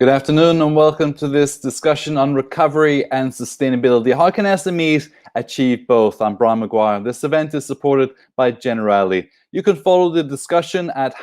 Good afternoon and welcome to this discussion on recovery and sustainability. How can SMEs achieve both? I'm Brian Maguire. This event is supported by Generali. You can follow the discussion at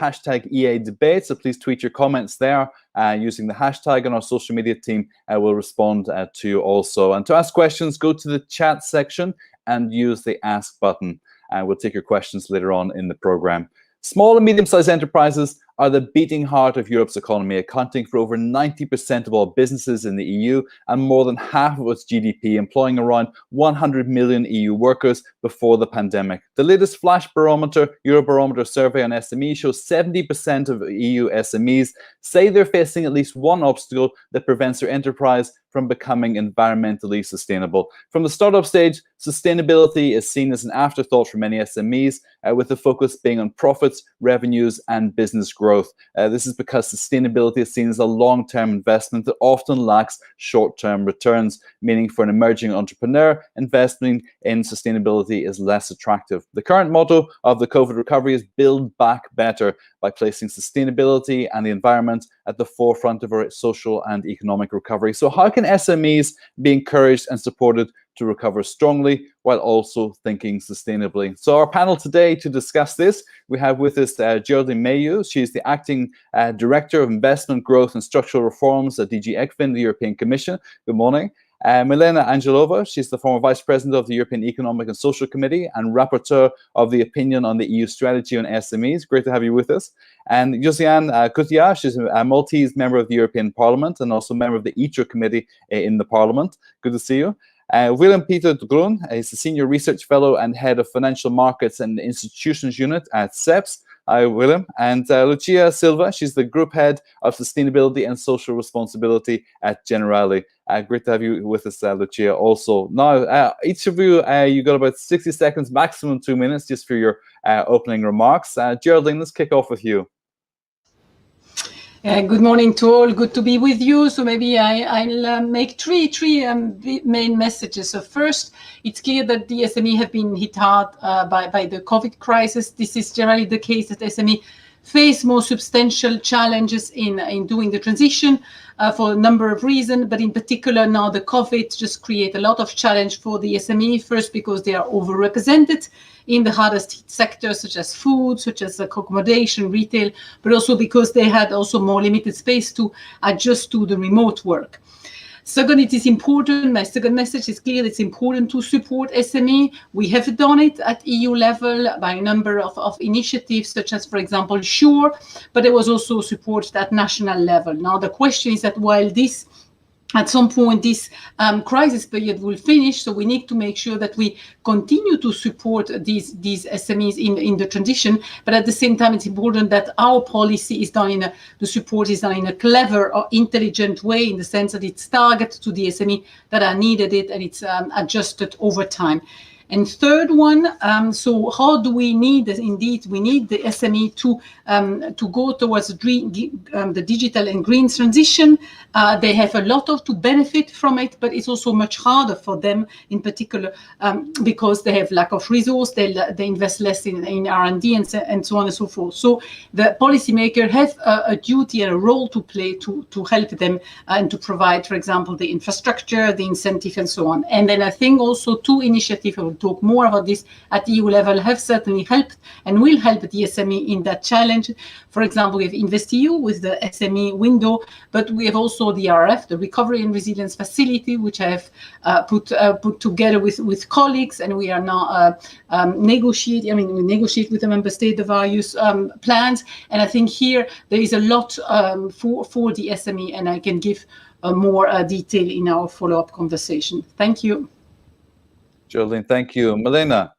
#EA Debate, so please tweet your comments there using the hashtag, and our social media team will respond to you also. And to ask questions, go to the chat section and use the ask button. We'll take your questions later on in the program. Small and medium-sized enterprises are the beating heart of Europe's economy, accounting for over 90% of all businesses in the EU and more than half of its GDP, employing around 100 million EU workers before the pandemic. The latest Flash Eurobarometer survey on SMEs shows 70% of EU SMEs say they're facing at least one obstacle that prevents their enterprise from becoming environmentally sustainable. From the startup stage, sustainability is seen as an afterthought for many SMEs, with the focus being on profits, revenues, and business growth. This is because sustainability is seen as a long-term investment that often lacks short-term returns, meaning for an emerging entrepreneur, investing in sustainability is less attractive. The current motto of the COVID recovery is build back better, by placing sustainability and the environment at the forefront of our social and economic recovery. So how can SMEs be encouraged and supported to recover strongly while also thinking sustainably? So our panel today to discuss this, we have with us Geraldine Mayhew. She's the Acting Director of Investment Growth and Structural Reforms at DG ECFIN, the European Commission. Good morning. Milena Angelova, she's the former Vice President of the European Economic and Social Committee and Rapporteur of the opinion on the EU strategy on SMEs. Great to have you with us. And Josiane Cotillard, she's a Maltese member of the European Parliament and also member of the ITRE Committee in the Parliament. Good to see you. Willem Peter de Groen is the Senior Research Fellow and Head of Financial Markets and Institutions Unit at CEPS. Hi, Willem. And Lucia Silva, she's the Group Head of Sustainability and Social Responsibility at Generali. Great to have you with us, Lucia, also. Now, each of you, you got about 60 seconds, maximum 2 minutes, just for your opening remarks. Geraldine, let's kick off with you. Good morning to all. Good to be with you. So maybe I'll make three main messages. So first, it's clear that the SME have been hit hard by the COVID crisis. This is generally the case that SME face more substantial challenges in doing the transition for a number of reasons, but in particular now the COVID just create a lot of challenge for the SME. First, because they are overrepresented in the hardest hit sectors such as food, such as accommodation, retail, but also because they had also more limited space to adjust to the remote work. Second, it is important, my second message is clear, it's important to support SME. We have done it at EU level by a number of initiatives, such as, for example, SURE, but there was also support at national level. Now, the question is that while this at some point, this crisis period will finish, so we need to make sure that we continue to support these SMEs in the transition. But at the same time, it's important that our policy is done the support is done in a clever or intelligent way, in the sense that it's targeted to the SME that are needed it, and it's adjusted over time. And third one, so how do we need, indeed, we need the SME to go towards the digital and green transition. They have a lot to benefit from it, but it's also much harder for them, in particular, because they have lack of resource, they invest less in R&D and so on and so forth. So the policymaker have a duty and a role to play to help them and to provide, for example, the infrastructure, the incentive, and so on. And then I think also two initiatives, talk more about this at EU level, have certainly helped and will help the SME in that challenge. For example, we have InvestEU with the SME window, but we have also the RF, the Recovery and Resilience Facility, which I have put together with colleagues, and we are now negotiating. I mean, we negotiate with the member state the various plans, and I think here there is a lot for the SME, and I can give more detail in our follow-up conversation. Thank you. Geraldine, thank you. Milena.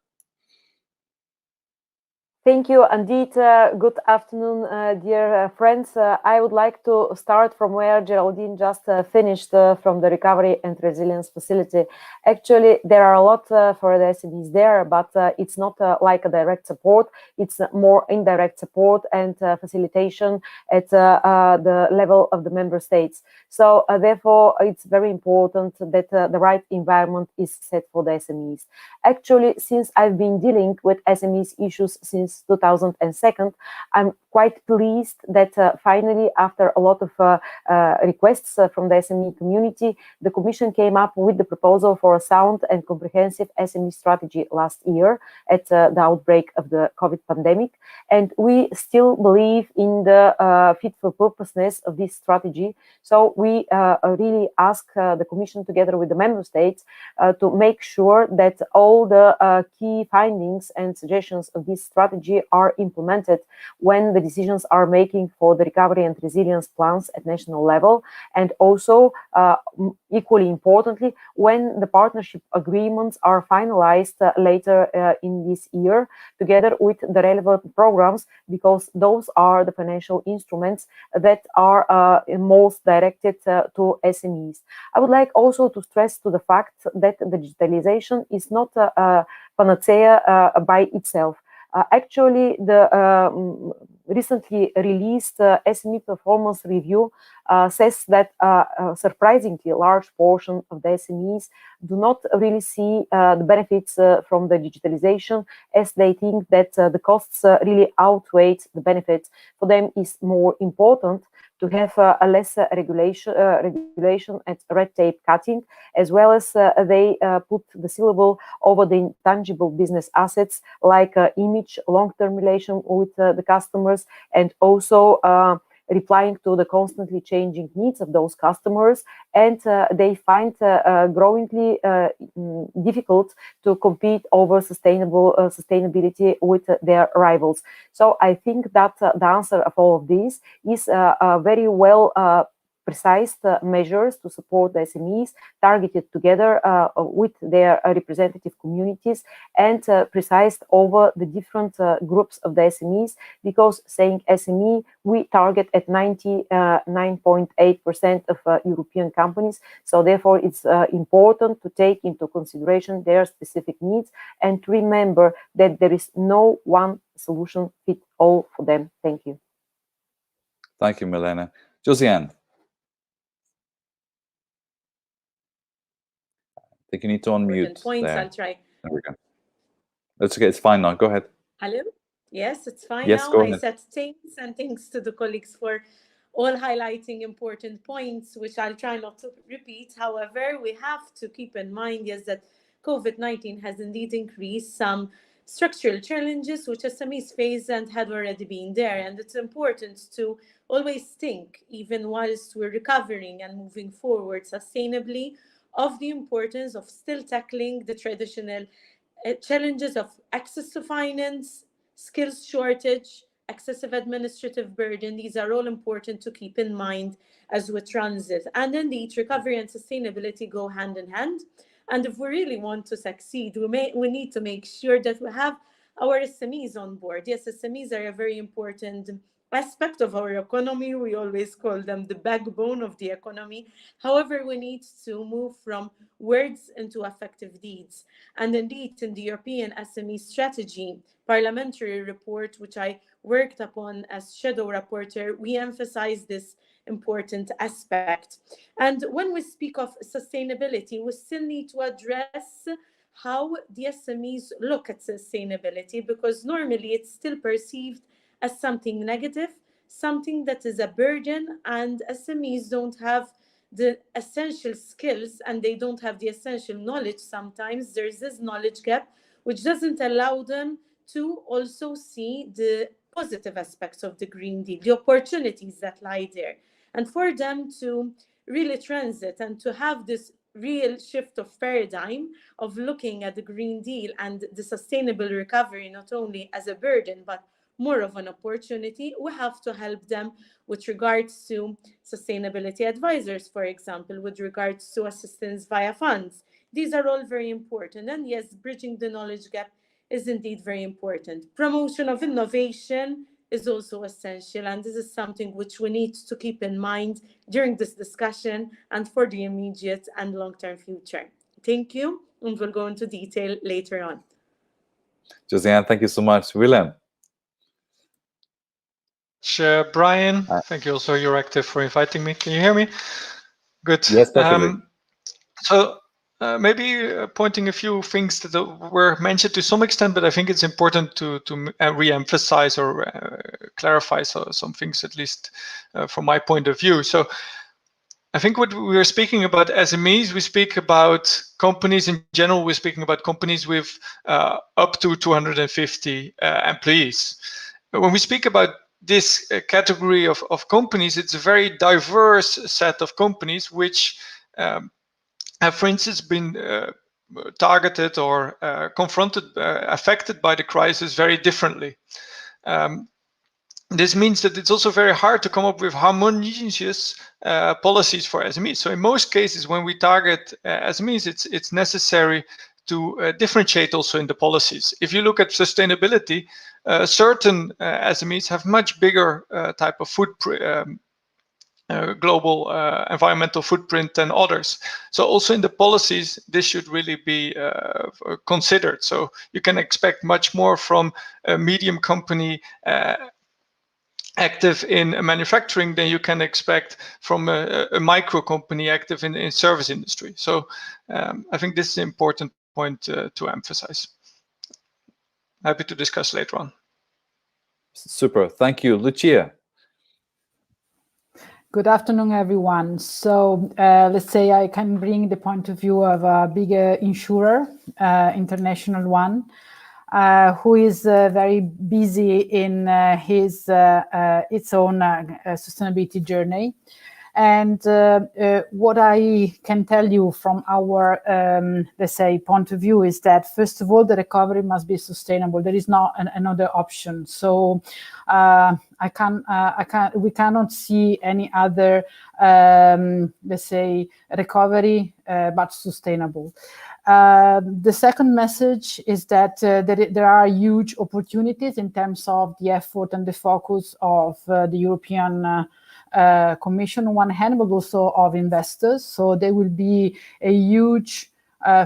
Thank you, indeed. Good afternoon, dear friends. I would like to start from where Geraldine just finished from the Recovery and Resilience Facility. Actually, there are a lot for the SMEs there, but it's not like a direct support. It's more indirect support and facilitation at the level of the member states. So therefore, it's very important that the right environment is set for the SMEs. Actually, since I've been dealing with SMEs issues since since 2002. I'm quite pleased that finally, after a lot of requests from the SME community, the Commission came up with the proposal for a sound and comprehensive SME strategy last year at the outbreak of the COVID pandemic. And we still believe in the fit for purposeness of this strategy. So we really ask the Commission, together with the Member States, to make sure that all the key findings and suggestions of this strategy are implemented when the decisions are making for the recovery and resilience plans at national level, and also equally importantly, when the partnership agreements are finalized later in this year, together with the relevant programs, because those are the financial instruments that are most directed to SMEs. I would like also to stress to the fact that the digitalization is not a panacea by itself. Actually, the recently released SME performance review says that a surprisingly large portion of the SMEs do not really see the benefits from the digitalization, as they think that the costs really outweigh the benefits. For them, it's more important to have a less regulation and red tape cutting, as well as they put the syllable over the intangible business assets like image, long-term relation with the customers, and also replying to the constantly changing needs of those customers. And they find growingly difficult to compete over sustainability with their rivals. So I think that the answer of all of this is very well precise measures to support the SMEs, targeted together with their representative communities, and precise over the different groups of the SMEs, because saying SME, we target at 99.8% of European companies. So therefore, it's important to take into consideration their specific needs and to remember that there is no one solution fit all for them. Thank you. Thank you, Milena. Josiane. I think you need to unmute. Points, there. I'll try. There we go. That's okay. It's fine now. Go ahead. Hello? Yes, it's fine yes, now. Go ahead. I said thanks, and thanks to the colleagues for all highlighting important points, which I'll try not to repeat. However, we have to keep in mind, yes, that COVID-19 has indeed increased some structural challenges which SMEs face and had already been there. And it's important to always think, even whilst we're recovering and moving forward sustainably, of the importance of still tackling the traditional challenges of access to finance, skills shortage, excessive administrative burden. These are all important to keep in mind as we transit. And indeed, recovery and sustainability go hand in hand. And if we really want to succeed, we need to make sure that we have our SMEs on board. Yes, SMEs are a very important aspect of our economy. We always call them the backbone of the economy. However, we need to move from words into effective deeds. And indeed, in the European SME strategy parliamentary report, which I worked upon as shadow rapporteur, we emphasize this important aspect. And when we speak of sustainability, we still need to address how the SMEs look at sustainability, because normally it's still perceived as something negative, something that is a burden, and SMEs don't have the essential skills and they don't have the essential knowledge. Sometimes there's this knowledge gap which doesn't allow them to also see the positive aspects of the Green Deal, the opportunities that lie there. And for them to really transit and to have this real shift of paradigm of looking at the Green Deal and the sustainable recovery not only as a burden but more of an opportunity, we have to help them with regards to sustainability advisors, for example, with regards to assistance via funds. These are all very important. And yes, bridging the knowledge gap is indeed very important. Promotion of innovation is also essential, and this is something which we need to keep in mind during this discussion and for the immediate and long-term future. Thank you, and we'll go into detail later on. Josiane, thank you so much. Willem. Brian, thank you also, you're active, for inviting me. Can you hear me? Good. Yes, perfectly. So maybe pointing a few things that were mentioned to some extent, but I think it's important to re-emphasize or clarify some things, at least from my point of view. So I think what we are speaking about SMEs, we speak about companies in general, we're speaking about companies with up to 250 employees. When we speak about this category of companies, it's a very diverse set of companies which have, for instance, been targeted or confronted, affected by the crisis very differently. This means that it's also very hard to come up with harmonious policies for SMEs. So in most cases, when we target SMEs, it's necessary to differentiate also in the policies. If you look at sustainability, certain SMEs have much bigger type of footprint, global environmental footprint than others. So also in the policies, this should really be considered. So you can expect much more from a medium company active in manufacturing than you can expect from a micro company active in service industry. So I think this is an important point to emphasize. Happy to discuss later on. Super, thank you. Lucia. Good afternoon, everyone. So let's say I can bring the point of view of a bigger insurer, international one, who is very busy in its own sustainability journey. And what I can tell you from our, let's say, point of view is that, first of all, the recovery must be sustainable. There is not another option. So we cannot see any other, let's say, recovery but sustainable. The second message is that there are huge opportunities in terms of the effort and the focus of the European Commission on one hand, but also of investors. So there will be a huge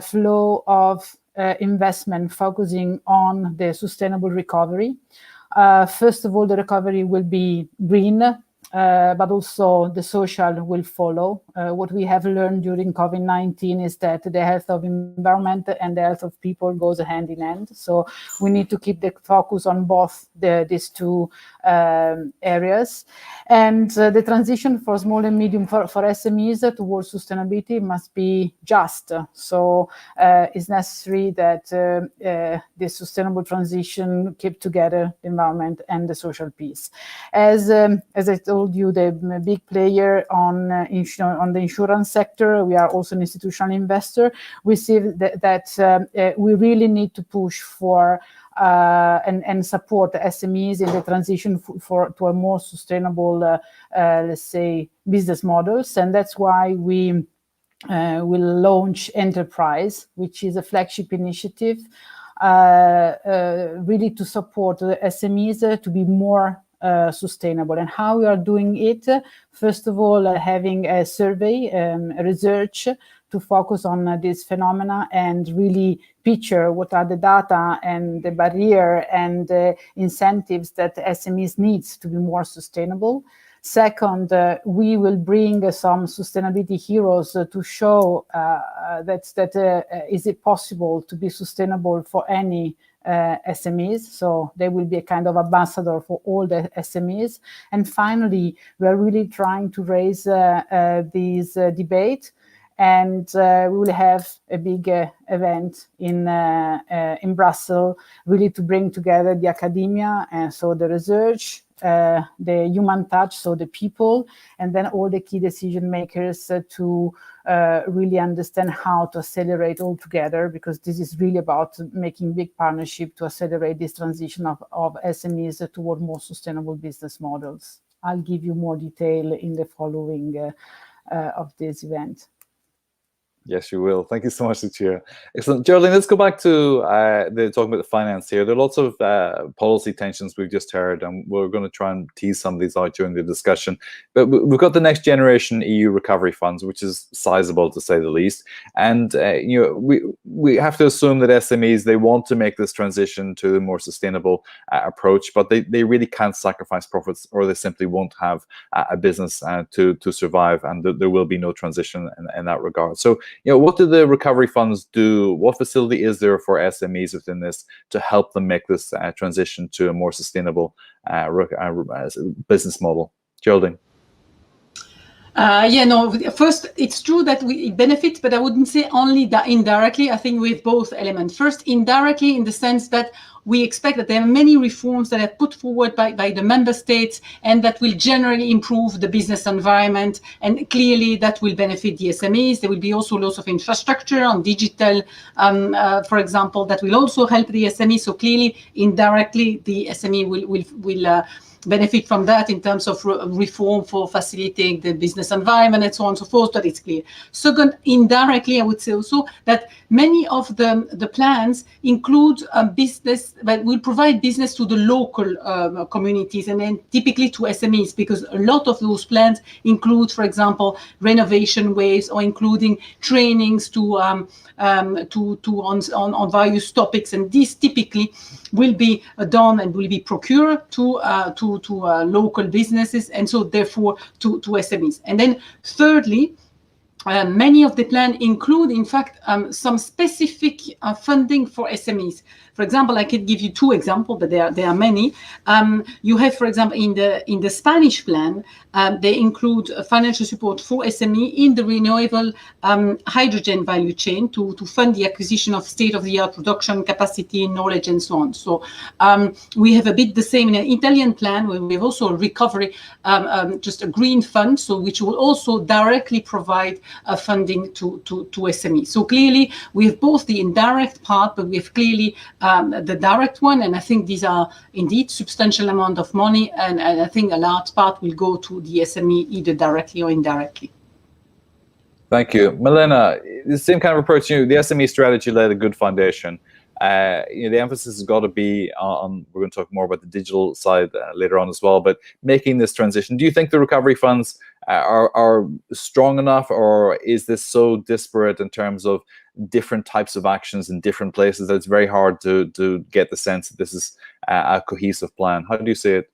flow of investment focusing on the sustainable recovery. First of all, the recovery will be green, but also the social will follow. What we have learned during COVID-19 is that the health of environment and the health of people goes hand in hand. So we need to keep the focus on both these two areas. And the transition for small and medium for SMEs towards sustainability must be just. So it's necessary that this sustainable transition keep together the environment and the social piece. As I told you, the big player on the insurance sector, we are also an institutional investor. We see that we really need to push for and support the SMEs in the transition to a more sustainable, let's say, business models. And that's why we will launch Enterprise, which is a flagship initiative, really to support the SMEs to be more sustainable. And how we are doing it, first of all, having a survey, a research to focus on this phenomena and really picture what are the data and the barrier and incentives that SMEs needs to be more sustainable. Second, we will bring some sustainability heroes to show that is it possible to be sustainable for any SMEs. So they will be a kind of ambassador for all the SMEs. And finally, we are really trying to raise this debate. And we will have a big event in Brussels, really to bring together the academia, and so the research, the human touch, so the people, and then all the key decision makers to really understand how to accelerate all together, because this is really about making big partnership to accelerate this transition of SMEs toward more sustainable business models. I'll give you more detail in the following of this event. Yes, you will. Thank you so much, Lucia. Excellent. Geraldine, let's go back to talking about the finance here. There are lots of policy tensions we've just heard, and we're going to try and tease some of these out during the discussion. But we've got the next generation EU recovery funds, which is sizable to say the least. And we have to assume that SMEs, they want to make this transition to a more sustainable approach, but they really can't sacrifice profits, or they simply won't have a business to survive, and there will be no transition in that regard. So what do the recovery funds do? What facility is there for SMEs within this to help them make this transition to a more sustainable business model? Geraldine. First, it's true that it benefits, but I wouldn't say only that indirectly. I think we have both elements. First, indirectly, in the sense that we expect that there are many reforms that are put forward by the member states and that will generally improve the business environment. And clearly that will benefit the SMEs. There will be also lots of infrastructure on digital, for example, that will also help the SME. So clearly, indirectly, the SME will benefit from that in terms of reform for facilitating the business environment and so on and so forth, but it's clear. Second, indirectly, I would say also that many of the plans include business, but will provide business to the local communities and then typically to SMEs, because a lot of those plans include, for example, renovation waves or including trainings on various topics, and these typically will be done and will be procured to local businesses, and so therefore to SMEs. And then thirdly, many of the plans include, in fact, some specific funding for SMEs. For example, I could give you two examples, but there are many. You have, for example, in the Spanish plan, they include financial support for SME in the renewable hydrogen value chain to fund the acquisition of state-of-the-art production capacity, knowledge, and so on. So we have a bit the same in an Italian plan, where we have also a recovery, just a green fund, so which will also directly provide funding to SME. So clearly, we have both the indirect part, but we have clearly the direct one, and I think these are indeed substantial amount of money, and I think a large part will go to the SME either directly or indirectly. Thank you. Milena, the same kind of approach, the SME strategy laid a good foundation. The emphasis has got to be on, we're going to talk more about the digital side later on as well, but making this transition. Do you think the recovery funds are strong enough, or is this so disparate in terms of different types of actions in different places that it's very hard to get the sense that this is a cohesive plan? How do you see it?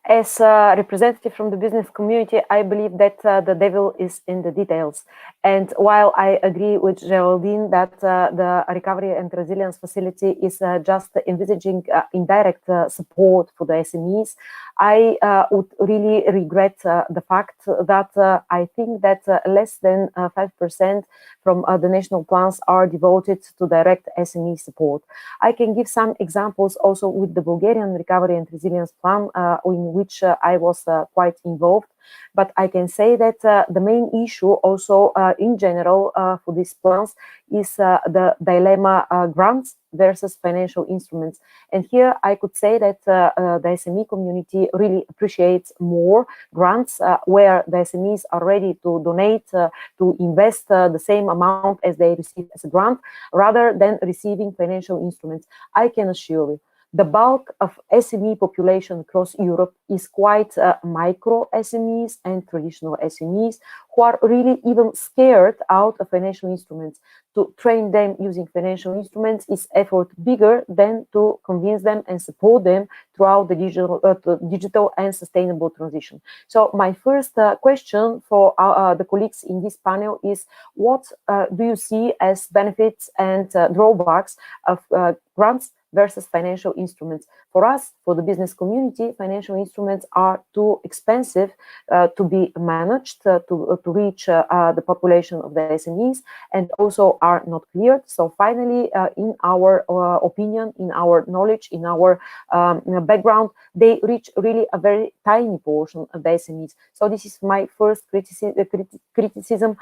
As a representative from the business community, I believe that the devil is in the details. And while I agree with Geraldine that the Recovery and Resilience Facility is just envisaging indirect support for the SMEs, I would really regret the fact that I think that less than 5% from the national plans are devoted to direct SME support. I can give some examples also with the Bulgarian Recovery and Resilience Plan, in which I was quite involved. But I can say that the main issue also in general for these plans is the dilemma grants versus financial instruments. And here I could say that the SME community really appreciates more grants where the SMEs are ready to donate, to invest the same amount as they receive as a grant, rather than receiving financial instruments. I can assure you, the bulk of SME population across Europe is quite micro SMEs and traditional SMEs who are really even scared out of financial instruments. To train them using financial instruments is effort bigger than to convince them and support them throughout the digital and sustainable transition. So my first question for the colleagues in this panel is, what do you see as benefits and drawbacks of grants versus financial instruments? For us, for the business community, financial instruments are too expensive to be managed to reach the population of the SMEs, and also are not cleared. So finally, in our opinion, in our knowledge, in our background, they reach really a very tiny portion of the SMEs. So this is my first criticism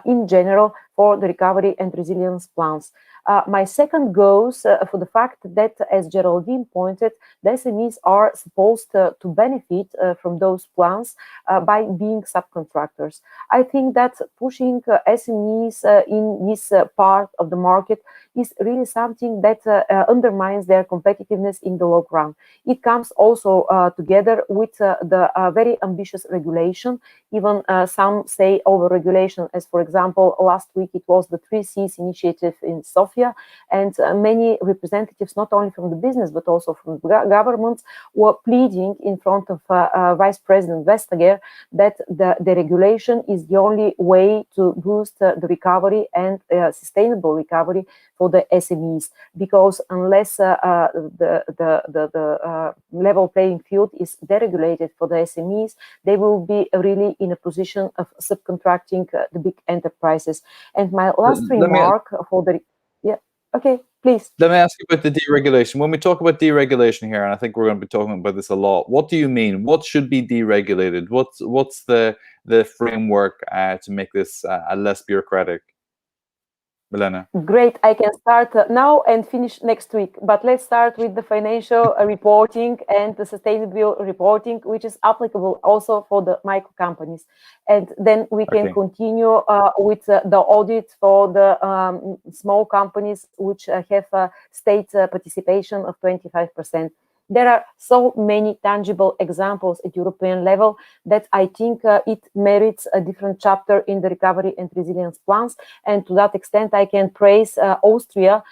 in general for the recovery and resilience plans. My second goes for the fact that, as Geraldine pointed, the SMEs are supposed to benefit from those plans by being subcontractors. I think that pushing SMEs in this part of the market is really something that undermines their competitiveness in the long run. It comes also together with the very ambitious regulation. Even some say over-regulation, as for example, last week it was the 3Cs initiative in Sofia, and many representatives, not only from the business but also from governments, were pleading in front of Vice President Vestager that the regulation is the only way to boost the recovery and sustainable recovery for the SMEs, because unless the level playing field is deregulated for the SMEs, they will be really in a position of subcontracting the big enterprises. And my last remark for the okay, please. Let me ask you about the deregulation. When we talk about deregulation here, and I think we're going to be talking about this a lot, what do you mean? What should be deregulated? What's the framework to make this less bureaucratic? Milena. Great, I can start now and finish next week. But let's start with the financial reporting and the sustainable reporting, which is applicable also for the micro companies. And then we can continue with the audit for the small companies, which have state participation of 25%. There are so many tangible examples at European level that I think it merits a different chapter in the recovery and resilience plans. And to that extent, I can praise Austria,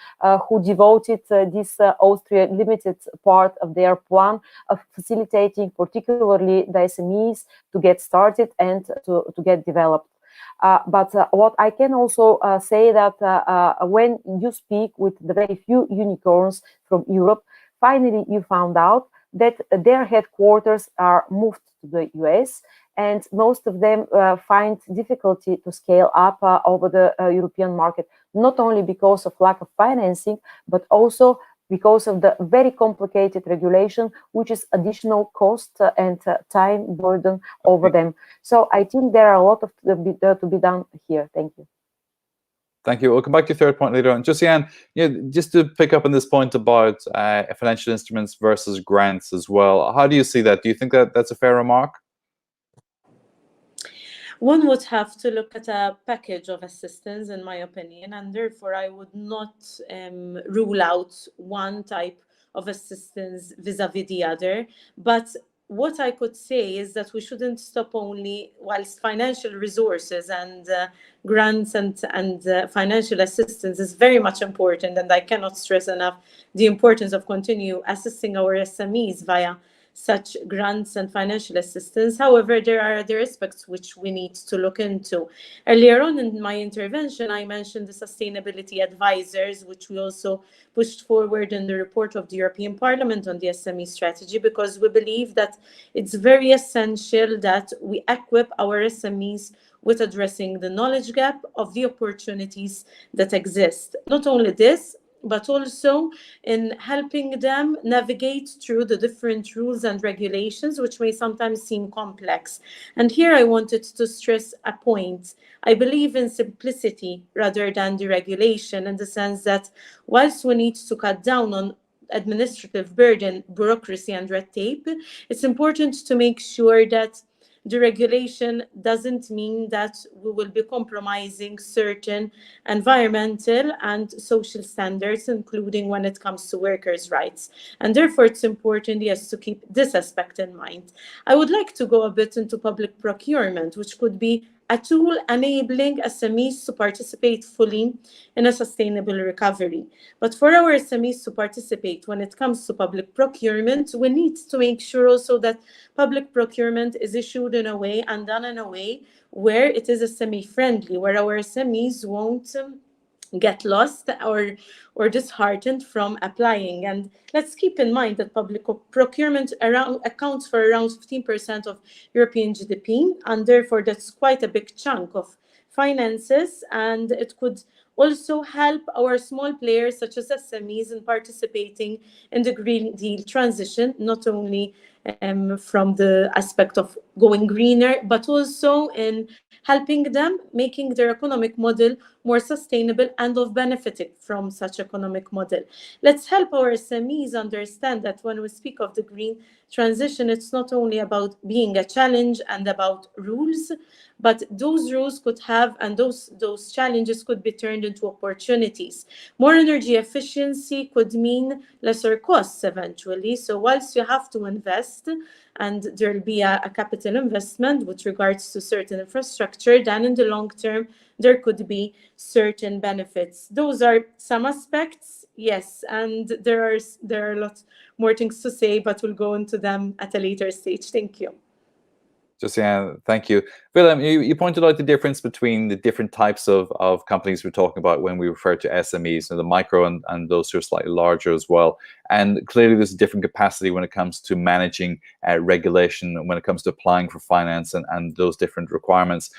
who devoted this Austria limited part of their plan of facilitating particularly the SMEs to get started and to get developed. But what I can also say that when you speak with the very few unicorns from Europe, finally, you found out that their headquarters are moved to the US, and most of them find difficulty to scale up over the European market, not only because of lack of financing, but also because of the very complicated regulation, which is additional cost and time burden over them. So I think there are a lot of to be done here. Thank you. Thank you. We'll come back to your third point later on. Josiane, just to pick up on this point about financial instruments versus grants as well, how do you see that? Do you think that that's a fair remark? One would have to look at a package of assistance, in my opinion, and therefore I would not rule out one type of assistance vis-a-vis the other. But what I could say is that we shouldn't stop only whilst financial resources and grants and financial assistance is very much important, and I cannot stress enough the importance of continue assisting our SMEs via such grants and financial assistance. However, there are other aspects which we need to look into. Earlier on in my intervention, I mentioned the sustainability advisors, which we also pushed forward in the report of the European Parliament on the SME strategy, because we believe that it's very essential that we equip our SMEs with addressing the knowledge gap of the opportunities that exist. Not only this, but also in helping them navigate through the different rules and regulations, which may sometimes seem complex. And here I wanted to stress a point. I believe in simplicity rather than deregulation, in the sense that whilst we need to cut down on administrative burden, bureaucracy, and red tape, it's important to make sure that the regulation doesn't mean that we will be compromising certain environmental and social standards, including when it comes to workers' rights. And therefore, it's important, yes, to keep this aspect in mind. I would like to go a bit into public procurement, which could be a tool enabling SMEs to participate fully in a sustainable recovery. But for our SMEs to participate when it comes to public procurement, we need to make sure also that public procurement is issued in a way and done in a way where it is SME-friendly, where our SMEs won't get lost or disheartened from applying. And let's keep in mind that public procurement accounts for around 15% of European GDP, and therefore that's quite a big chunk of finances, and it could also help our small players such as SMEs in participating in the Green Deal transition, not only from the aspect of going greener, but also in helping them making their economic model more sustainable and of benefiting from such economic model. Let's help our SMEs understand that when we speak of the green transition, it's not only about being a challenge and about rules, but those rules could have, and those challenges could be turned into opportunities. More energy efficiency could mean lesser costs eventually. So whilst you have to invest, and there will be a capital investment with regards to certain infrastructure, then in the long term, there could be certain benefits. Those are some aspects, yes, and there are lots more things to say, but we'll go into them at a later stage. Thank you. Josiane, thank you. Willem, you pointed out the difference between the different types of companies we're talking about when we refer to SMEs, and the micro and those who are slightly larger as well. And clearly there's a different capacity when it comes to managing regulation, and when it comes to applying for finance and those different requirements.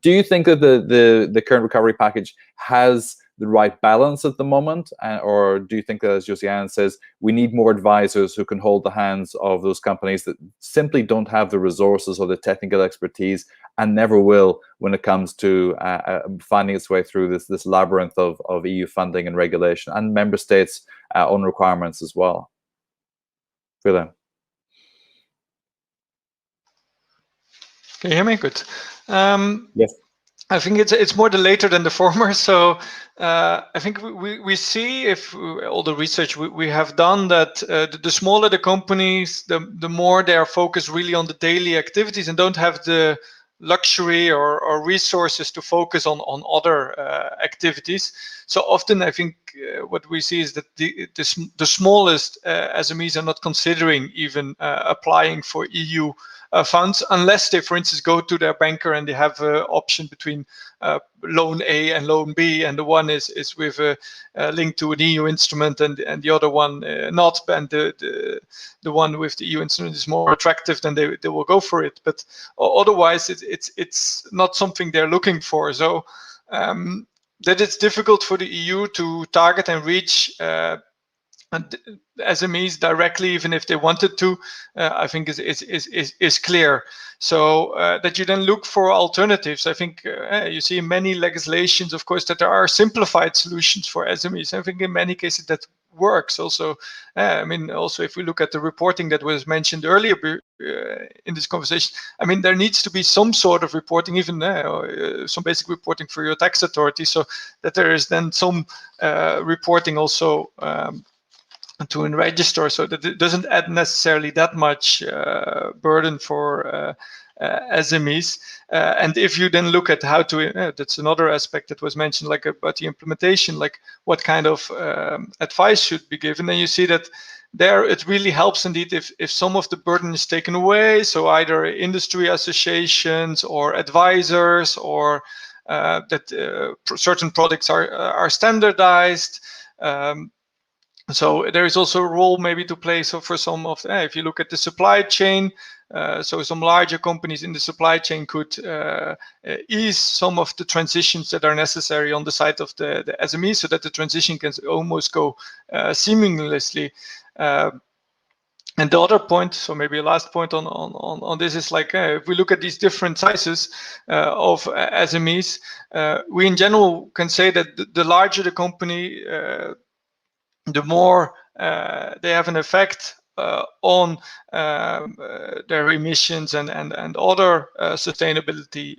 Do you think that the current recovery package has the right balance at the moment, or do you think that, as Josiane says, we need more advisors who can hold the hands of those companies that simply don't have the resources or the technical expertise, and never will when it comes to finding its way through this labyrinth of EU funding and regulation and member states' own requirements as well? Willem. Can you hear me? Good. Yes. I think it's more the later than the former. So I think we see, if all the research we have done, that the smaller the companies, the more they are focused really on the daily activities and don't have the luxury or resources to focus on other activities. So often I think what we see is that the smallest SMEs are not considering even applying for EU funds, unless they, for instance, go to their banker and they have an option between loan A and loan B, and the one is with a link to an EU instrument, and the other one not, and the one with the EU instrument is more attractive, then they will go for it. But otherwise, it's not something they're looking for. So that it's difficult for the EU to target and reach SMEs directly, even if they wanted to, I think is clear. So that you then look for alternatives. I think you see in many legislations, of course, that there are simplified solutions for SMEs. I think in many cases that works also. I mean, also if we look at the reporting that was mentioned earlier in this conversation, I mean, there needs to be some sort of reporting, even some basic reporting for your tax authority, so that there is then some reporting also to register, so that it doesn't add necessarily that much burden for SMEs. And if you then look at how to, that's another aspect that was mentioned, like about the implementation, like what kind of advice should be given. And you see that there it really helps indeed if some of the burden is taken away. So either industry associations or advisors, or that certain products are standardized. So there is also a role maybe to play. So for some of, if you look at the supply chain, so some larger companies in the supply chain could ease some of the transitions that are necessary on the side of the SME, so that the transition can almost go seamlessly. And the other point, so maybe a last point on this is like, if we look at these different sizes of SMEs, we in general can say that the larger the company, the more they have an effect on their emissions and other sustainability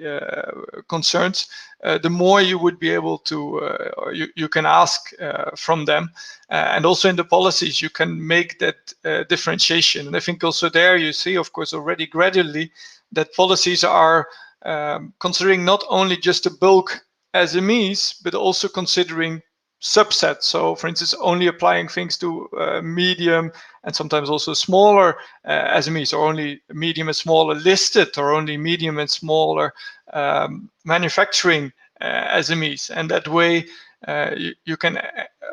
concerns, the more you would be able to, or you can ask from them. And also in the policies, you can make that differentiation. And I think also there you see, of course, already gradually that policies are considering not only just the bulk SMEs, but also considering subsets. So for instance, only applying things to medium and sometimes also smaller SMEs, or only medium and smaller listed, or only medium and smaller manufacturing SMEs. And that way you can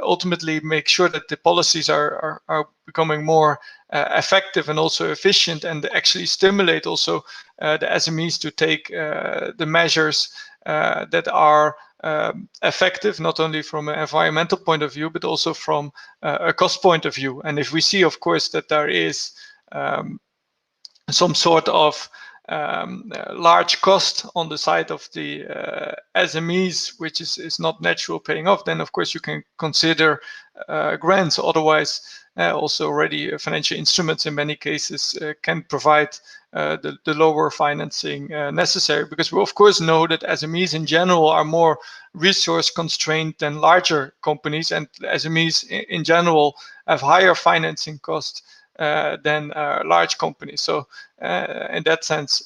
ultimately make sure that the policies are becoming more effective and also efficient, and actually stimulate also the SMEs to take the measures that are effective, not only from an environmental point of view, but also from a cost point of view. And if we see, of course, that there is some sort of large cost on the side of the SMEs, which is not natural paying off, then of course you can consider grants. Otherwise, also already financial instruments in many cases can provide the lower financing necessary, because we of course know that SMEs in general are more resource constrained than larger companies, and SMEs in general have higher financing costs than large companies. So in that sense,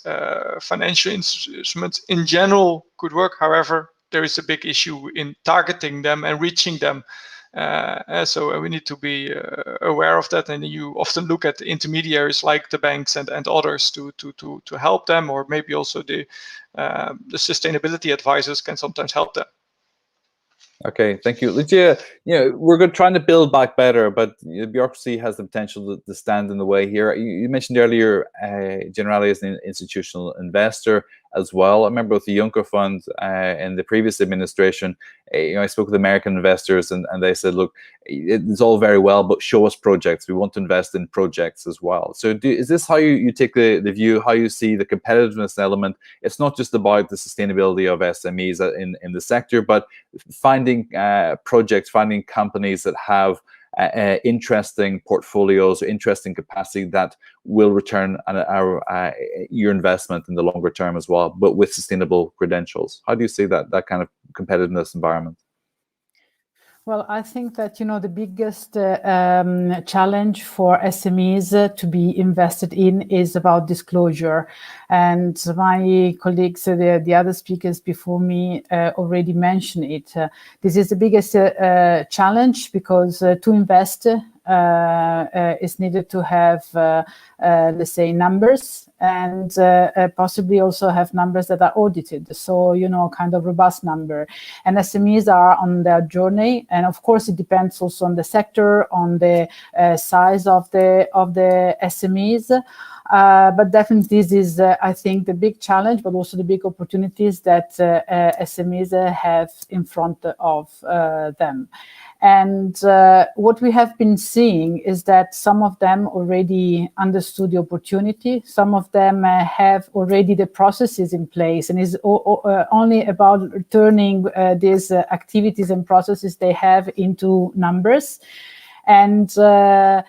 financial instruments in general could work. However, there is a big issue in targeting them and reaching them. So we need to be aware of that, and you often look at intermediaries like the banks and others to help them, or maybe also the sustainability advisors can sometimes help them. Okay, thank you, Lucia. We're trying to build back better, but bureaucracy has the potential to stand in the way here. You mentioned earlier Generali as an institutional investor as well. I remember with the Juncker Fund in the previous administration, I spoke with American investors, and they said, look, it's all very well, but show us projects. We want to invest in projects as well. So is this how you take the view, how you see the competitiveness element? It's not just about the sustainability of SMEs in the sector, but finding projects, finding companies that have interesting portfolios, interesting capacity that will return your investment in the longer term as well, but with sustainable credentials. How do you see that kind of competitiveness environment? Well, I think that, the biggest challenge for SMEs to be invested in is about disclosure. And my colleagues, the other speakers before me already mentioned it. This is the biggest challenge, because to invest is needed to have, let's say, numbers, and possibly also have numbers that are audited. So, kind of robust number. And SMEs are on their journey. And of course, it depends also on the sector, on the size of the SMEs. But definitely this is, I think, the big challenge, but also the big opportunities that SMEs have in front of them. And what we have been seeing is that some of them already understood the opportunity. Some of them have already the processes in place, and is only about turning these activities and processes they have into numbers. And let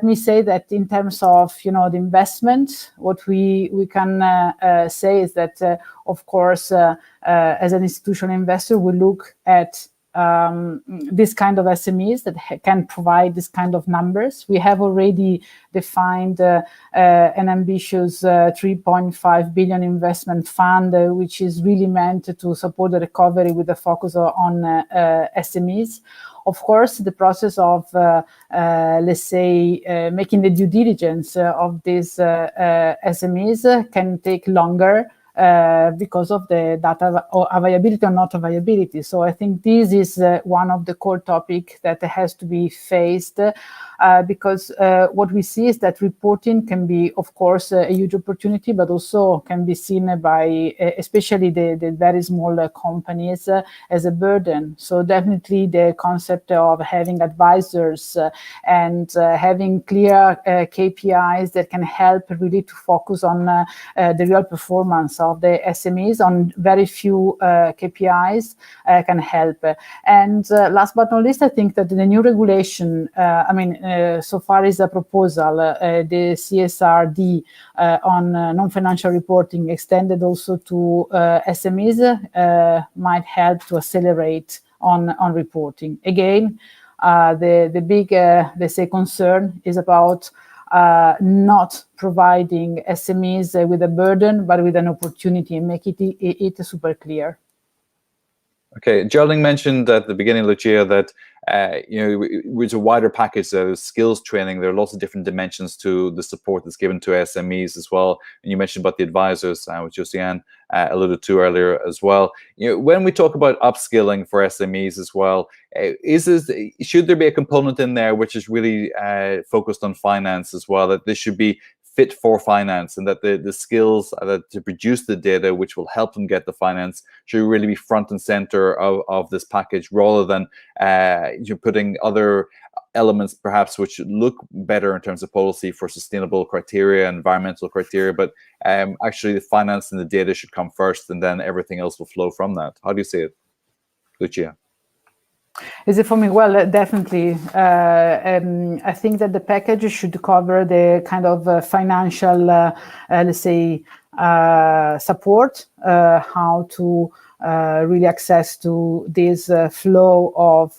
me say that in terms of, the investment, what we can say is that, of course, as an institutional investor, we look at this kind of SMEs that can provide this kind of numbers. We have already defined an ambitious 3.5 billion investment fund, which is really meant to support the recovery with a focus on SMEs. Of course, the process of, let's say, making the due diligence of these SMEs can take longer, because of the data availability or not availability. So I think this is one of the core topics that has to be faced, because what we see is that reporting can be, of course, a huge opportunity, but also can be seen by especially the very small companies as a burden. So definitely the concept of having advisors and having clear KPIs that can help really to focus on the real performance of the SMEs on very few KPIs can help. And last but not least, I think that the new regulation, so far is a proposal, the CSRD on non-financial reporting extended also to SMEs might help to accelerate on reporting. Again, the big, let's say, concern is about not providing SMEs with a burden, but with an opportunity, and make it super clear. Okay, Geraldine mentioned at the beginning, Lucia, that with a wider package, there's skills training. There are lots of different dimensions to the support that's given to SMEs as well. And you mentioned about the advisors, which Josiane alluded to earlier as well. When we talk about upskilling for SMEs as well, should there be a component in there which is really focused on finance as well? That this should be fit for finance, and that the skills that to produce the data which will help them get the finance should really be front and center of this package, rather than you're putting other elements perhaps which look better in terms of policy for sustainable criteria, environmental criteria, but actually the finance and the data should come first, and then everything else will flow from that. How do you see it, Lucia? Is it for me? Well, definitely. I think that the package should cover the kind of financial, let's say, support, how to really access to this flow of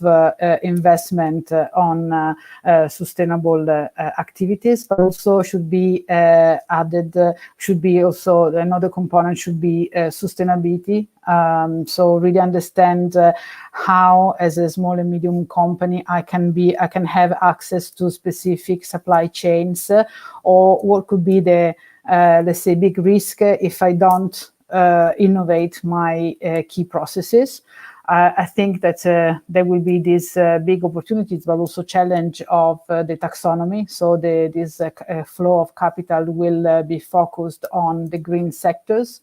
investment on sustainable activities, but also should be added, should be also another component should be sustainability. So really understand how, as a small and medium company, I can have access to specific supply chains, or what could be the let's say big risk if I don't innovate my key processes. I think that there will be these big opportunities, but also challenge of the taxonomy. So this flow of capital will be focused on the green sectors.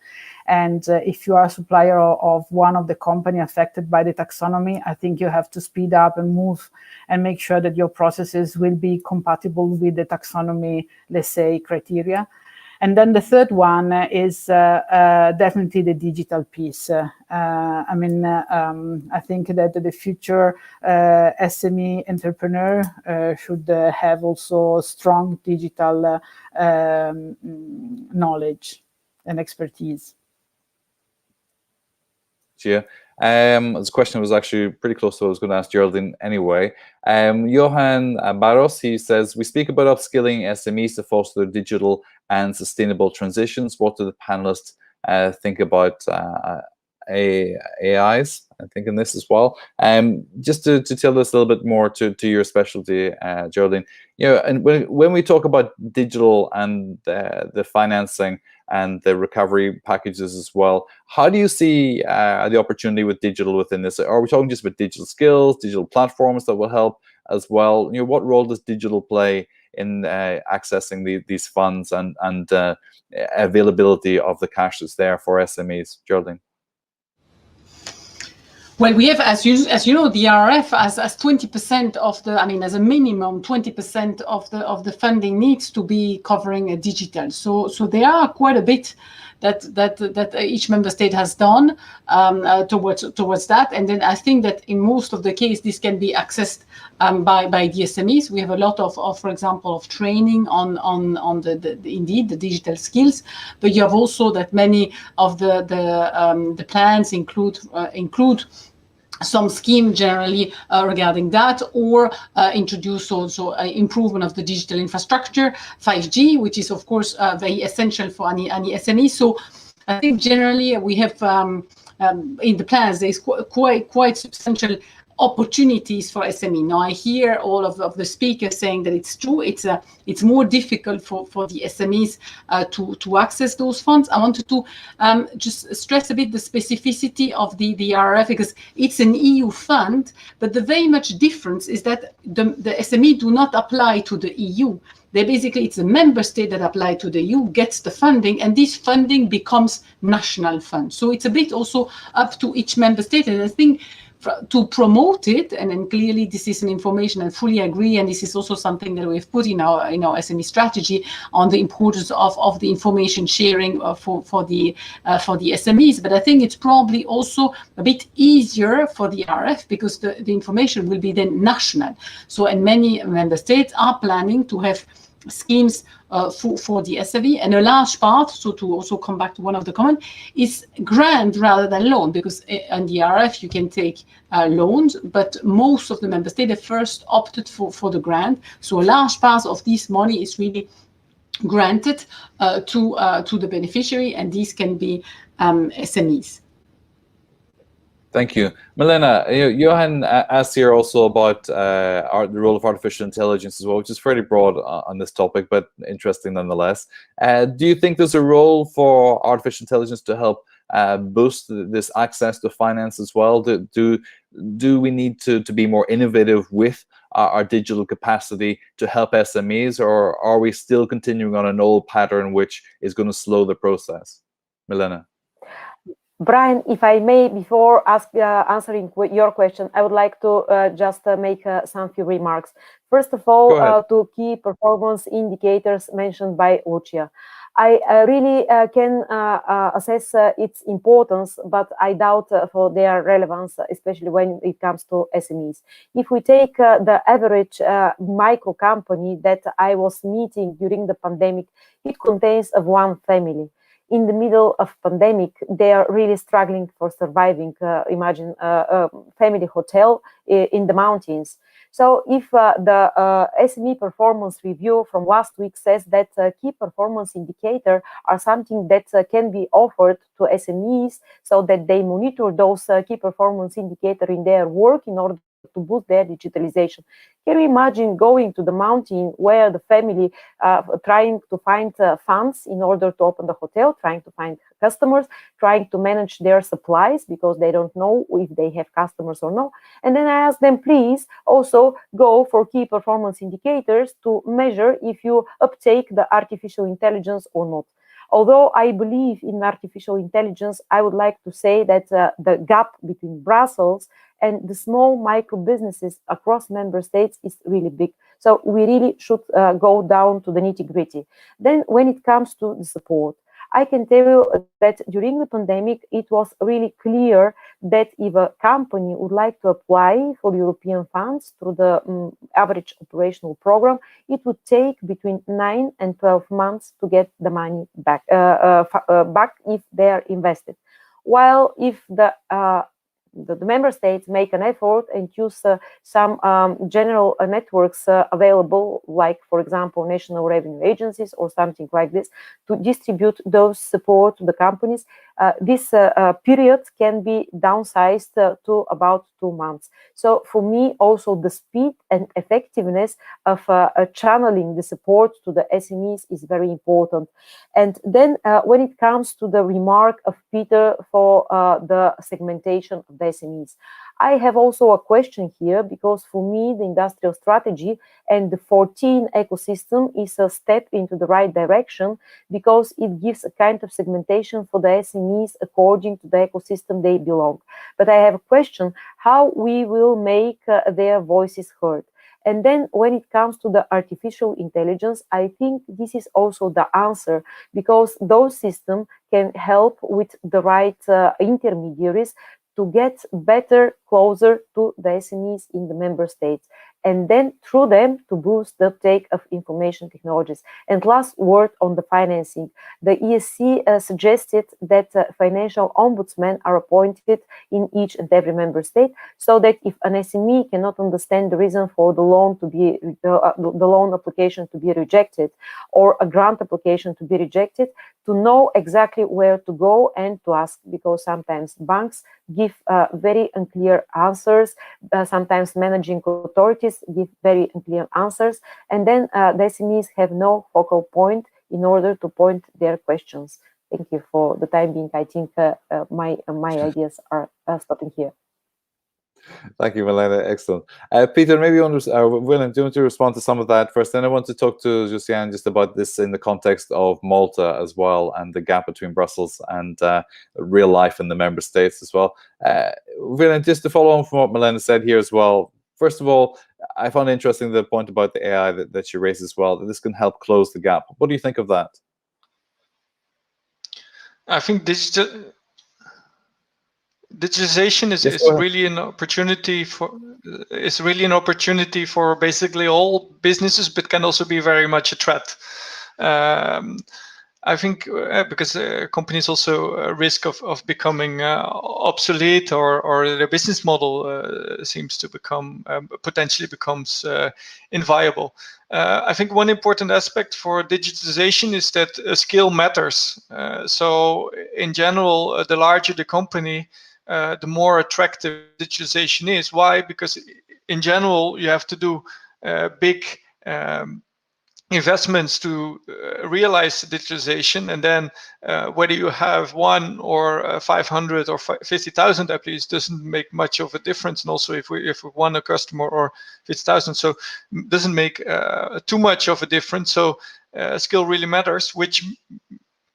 And if you are a supplier of one of the company affected by the taxonomy, I think you have to speed up and move and make sure that your processes will be compatible with the taxonomy, let's say, criteria. And then the third one is definitely the digital piece. I mean, I think that the future SME entrepreneur should have also strong digital knowledge and expertise. Yeah. This question was actually pretty close to what I was going to ask Geraldine anyway. Johan Barros, he says, we speak about upskilling SMEs to foster digital and sustainable transitions. What do the panelists think about AIs? I think in this as well. Just to tell us a little bit more to your specialty, Geraldine, you know, and when we talk about digital and the financing and the recovery packages as well, how do you see the opportunity with digital within this? Are we talking just about digital skills, digital platforms that will help as well? You know, what role does digital play in accessing these funds and availability of the cash that's there for SMEs, Geraldine? Well, we have, as you know, the RRF as 20% of the, I mean, as a minimum, 20% of the funding needs to be covering digital. So there are quite a bit that each member state has done towards that. And then I think that in most of the case, this can be accessed by the SMEs. We have a lot of, for example, of training on the digital skills, but you have also that many of the plans include some scheme generally regarding that, or introduce also improvement of the digital infrastructure, 5G, which is of course very essential for any SME. So I think generally we have in the plans there's quite substantial opportunities for SME. Now I hear all of the speakers saying that it's true. It's more difficult for the SMEs to access those funds. I wanted to just stress a bit the specificity of the RRF, because it's an EU fund, but the very much difference is that the SME do not apply to the EU. It's a member state that apply to the EU, gets the funding, and this funding becomes national fund. So it's a bit also up to each member state. And I think to promote it, and then clearly this is an information I fully agree, and this is also something that we've put in our SME strategy on the importance of the information sharing for the SMEs. But I think it's probably also a bit easier for the RF because the information will be then national. So, and many member states are planning to have schemes for the SME, and a large part, so to also come back to one of the comments, is grant rather than loan, because on the RF you can take loans, but most of the member states have first opted for the grant. So a large part of this money is really granted to the beneficiary, and these can be SMEs. Thank you. Milena, Johan asked here also about the role of artificial intelligence as well, which is fairly broad on this topic, but interesting nonetheless. Do you think there's a role for artificial intelligence to help boost this access to finance as well? Do we need to be more innovative with our digital capacity to help SMEs, or are we still continuing on an old pattern which is going to slow the process? Milena. Brian, if I may, before answering your question, I would like to just make some few remarks. First of all, to key performance indicators mentioned by Lucia. I really can assess its importance, but I doubt for their relevance, especially when it comes to SMEs. If we take the average micro company that I was meeting during the pandemic, it contains of one family. In the middle of pandemic, they are really struggling for surviving. Imagine a family hotel in the mountains. So if the SME performance review from last week says that key performance indicator are something that can be offered to SMEs so that they monitor those key performance indicator in their work in order to boost their digitalization. Can you imagine going to the mountain where the family trying to find funds in order to open the hotel, trying to find customers, trying to manage their supplies because they don't know if they have customers or no. And then I ask them, please also go for key performance indicators to measure if you uptake the artificial intelligence or not. Although I believe in artificial intelligence, I would like to say that the gap between Brussels and the small micro businesses across member states is really big. So we really should go down to the nitty-gritty. Then when it comes to the support, I can tell you that during the pandemic, it was really clear that if a company would like to apply for European funds through the average operational program, it would take between 9 and 12 months to get the money back, back if they are invested. While if the member states make an effort and use some general networks available, like, for example, national revenue agencies or something like this, to distribute those support to the companies, this period can be downsized to about 2 months. So for me, also the speed and effectiveness of channeling the support to the SMEs is very important. And then when it comes to the remark of Peter for the segmentation of the SMEs, I have also a question here, because for me, the industrial strategy and the 14 ecosystem is a step into the right direction, because it gives a kind of segmentation for the SMEs according to the ecosystem they belong. But I have a question, how we will make their voices heard? And then when it comes to the artificial intelligence, I think this is also the answer, because those systems can help with the right intermediaries to get better, closer to the SMEs in the member states, and then through them to boost the uptake of information technologies. And last word on the financing. The ESC suggested that financial ombudsmen are appointed in each and every member state, so that if an SME cannot understand the reason for the loan to be the loan application to be rejected, or a grant application to be rejected, to know exactly where to go and to ask, because sometimes banks give very unclear answers, sometimes managing authorities give very unclear answers, and then the SMEs have no focal point in order to point their questions. Thank you for the time being. I think my ideas are stopping here. Thank you, Milena. Excellent. Peter, maybe Willem, do you want to respond to some of that first? Then I want to talk to Josiane just about this in the context of Malta as well, and the gap between Brussels and real life in the member states as well. Willem, just to follow on from what Milena said here as well, first of all, I found interesting the point about the AI that she raised as well, that this can help close the gap. What do you think of that? I think digitalization is really an opportunity for basically all businesses, but can also be very much a threat. I think because companies also risk of becoming obsolete, or their business model seems to become potentially becomes inviable. I think one important aspect for digitalization is that scale matters. So in general, the larger the company, the more attractive digitalization is. Why? Because in general, you have to do big investments to realize digitalization, and then whether you have 1 or 500 or 50,000 employees doesn't make much of a difference. And also if we want a customer or 50,000, so doesn't make too much of a difference. So skill really matters, which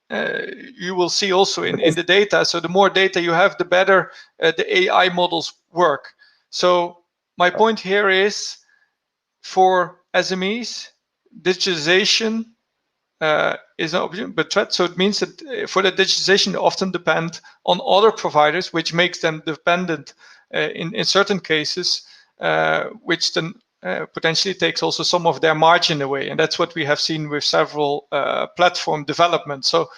you will see also in the data. So the more data you have, the better the AI models work. So my point here is, for SMEs, digitalization is an option, but threat. So it means that for the digitalization, they often depend on other providers, which makes them dependent in certain cases, which then potentially takes also some of their margin away. And that's what we have seen with several platform developments. So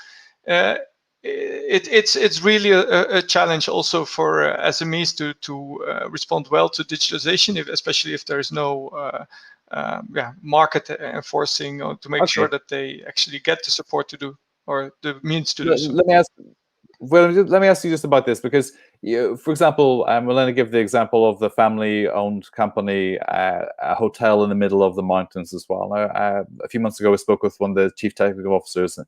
it's really a challenge also for SMEs to respond well to digitalization, especially if there is no market enforcing, or to make sure that they actually get the support to do, or the means to do so. Let me ask you just about this, because for example, Milena gave the example of the family-owned company, a hotel in the middle of the mountains as well. Now, a few months ago, we spoke with one of the chief technical officers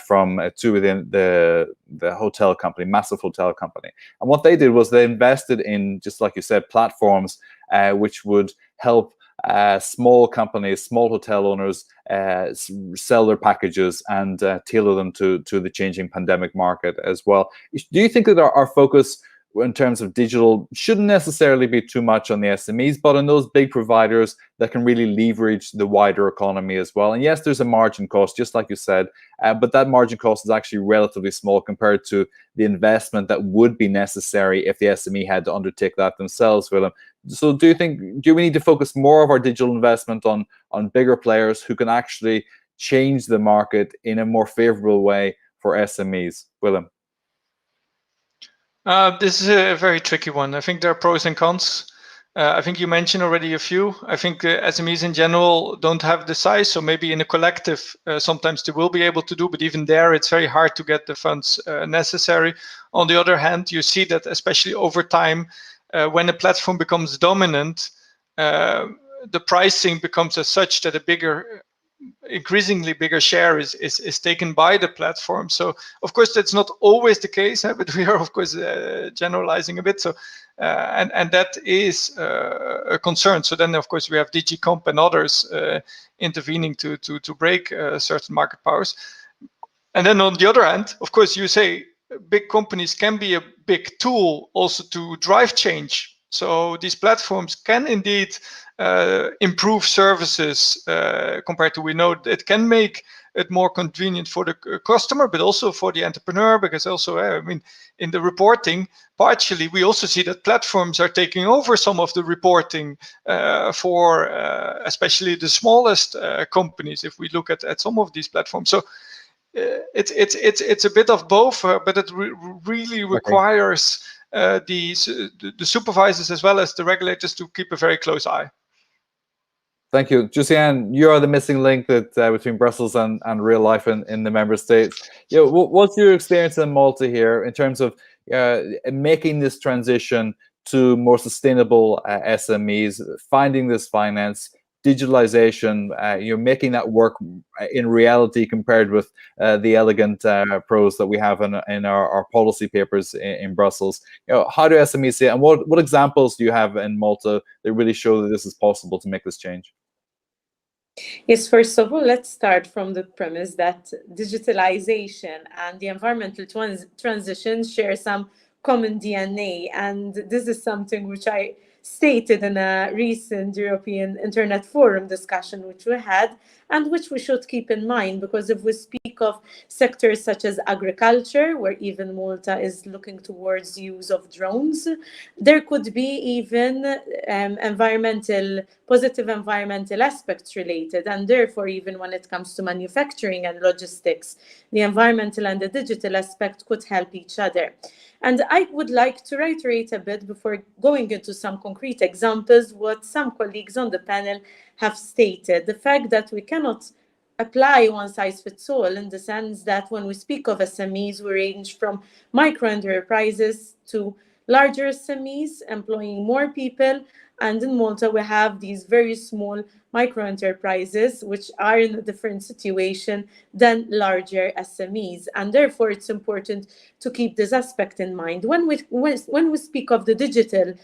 from two within the hotel company, massive hotel company, and what they did was they invested in, just like you said, platforms which would help small companies, small hotel owners sell their packages and tailor them to the changing pandemic market as well. Do you think that our focus in terms of digital shouldn't necessarily be too much on the SMEs, but on those big providers that can really leverage the wider economy as well? And yes, there's a margin cost, just like you said, but that margin cost is actually relatively small compared to the investment that would be necessary if the SME had to undertake that themselves, Willem. So do we need to focus more of our digital investment on bigger players who can actually change the market in a more favorable way for SMEs? Willem? This is a very tricky one. I think there are pros and cons. I think you mentioned already a few. I think SMEs in general don't have the size, so maybe in a collective, sometimes they will be able to do, but even there, it's very hard to get the funds necessary. On the other hand, you see that especially over time, when a platform becomes dominant, the pricing becomes as such that increasingly bigger share is taken by the platform. So of course that's not always the case, but we are of course generalizing a bit. So and that is a concern. So then of course we have DG Comp and others intervening to break certain market powers. And then on the other hand, of course, you say big companies can be a big tool also to drive change. So these platforms can indeed improve services compared to, we know it can make it more convenient for the customer, but also for the entrepreneur, because also, I mean, in the reporting, partially, we also see that platforms are taking over some of the reporting for especially the smallest companies, if we look at some of these platforms. So it's a bit of both, but it really requires the supervisors as well as the regulators to keep a very close eye. Thank you. Josiane, you are the missing link that between Brussels and real life in the member states. What's your experience in Malta here in terms of making this transition to more sustainable SMEs, finding this finance, digitalization, making that work in reality compared with the elegant prose that we have in our policy papers in Brussels? How do SMEs see it, and what examples do you have in Malta that really show that this is possible to make this change? Yes, first of all, let's start from the premise that digitalization and the environmental transition share some common DNA. And this is something which I stated in a recent European Internet Forum discussion which we had, and which we should keep in mind, because if we speak of sectors such as agriculture, where even Malta is looking towards use of drones, there could be even positive environmental aspects related, and therefore even when it comes to manufacturing and logistics, the environmental and the digital aspect could help each other. And I would like to reiterate a bit before going into some concrete examples what some colleagues on the panel have stated. The fact that we cannot apply one size fits all, in the sense that when we speak of SMEs, we range from micro enterprises to larger SMEs employing more people, And in Malta, we have these very small micro enterprises, which are in a different situation than larger SMEs. And therefore, it's important to keep this aspect in mind. When we speak of the digital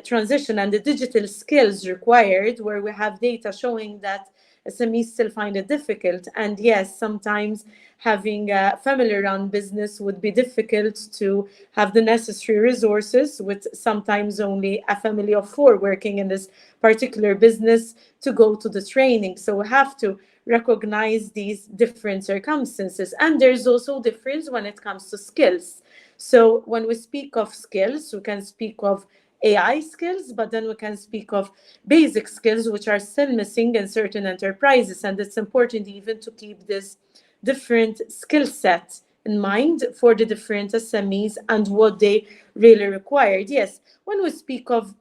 transition and the digital skills required, where we have data showing that SMEs still find it difficult. And yes, sometimes having a family-run business would be difficult to have the necessary resources, with sometimes only a family of 4 working in this particular business to go to the training. So we have to recognize these different circumstances. And there's also difference when it comes to skills. So when we speak of skills, we can speak of AI skills, but then we can speak of basic skills, which are still missing in certain enterprises. And it's important even to keep this different skill set in mind for the different SMEs and what they really required. Yes, when we speak of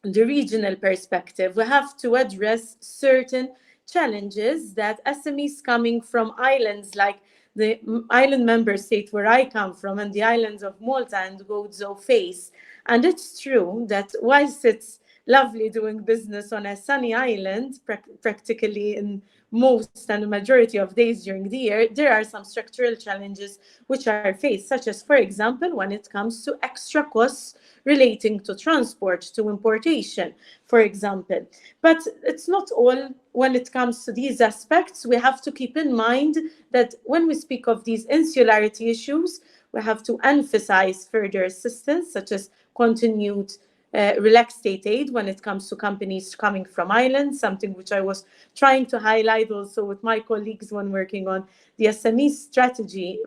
the regional perspective, we have to address certain challenges that SMEs coming from islands like the island member state where I come from and the islands of Malta and Gozo face. And it's true that whilst it's lovely doing business on a sunny island, practically in most and the majority of days during the year, there are some structural challenges which are faced, such as, for example, when it comes to extra costs relating to transport, to importation, for example. But it's not all when it comes to these aspects. We have to keep in mind that when we speak of these insularity issues, we have to emphasize further assistance, such as continued relaxed state aid when it comes to companies coming from islands, something which I was trying to highlight also with my colleagues when working on the SME strategy,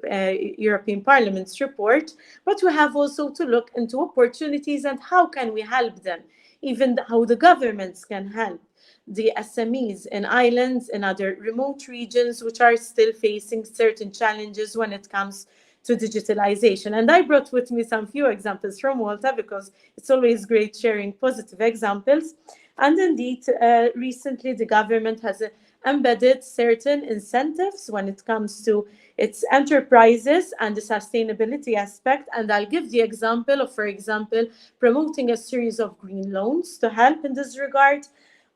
European Parliament's report. But we have also to look into opportunities and how can we help them, even how the governments can help the SMEs in islands and other remote regions which are still facing certain challenges when it comes to digitalization. And I brought with me some few examples from Malta because it's always great sharing positive examples. And indeed, recently the government has embedded certain incentives when it comes to its enterprises and the sustainability aspect. And I'll give the example of, for example, promoting a series of green loans to help in this regard.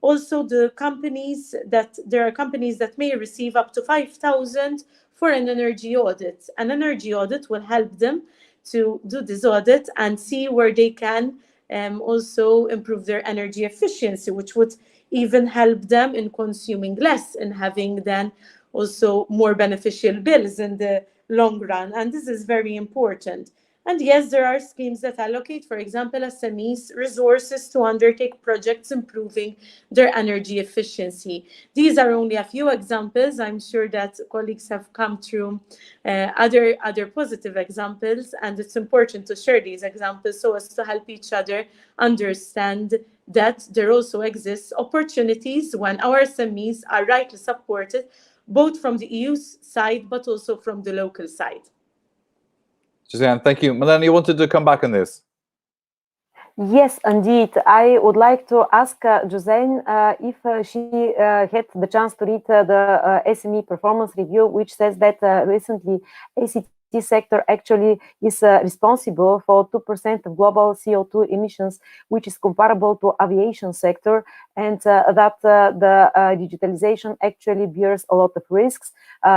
Also, there are companies that may receive up to 5,000 for an energy audit. An energy audit will help them to do this audit and see where they can also improve their energy efficiency, which would even help them in consuming less and having then also more beneficial bills in the long run. And this is very important. And yes, there are schemes that allocate, for example, SMEs resources to undertake projects improving their energy efficiency. These are only a few examples. I'm sure that colleagues have come through other positive examples, and it's important to share these examples so as to help each other understand that there also exists opportunities when our SMEs are rightly supported, both from the EU side, but also from the local side. Suzanne, thank you. Melanie, you wanted to come back on this? Yes, indeed. I would like to ask Josiane if she had the chance to read the SME performance review, which says that recently ACT sector actually is responsible for 2% of global CO2 emissions, which is comparable to aviation sector, and that the digitalization actually bears a lot of risks,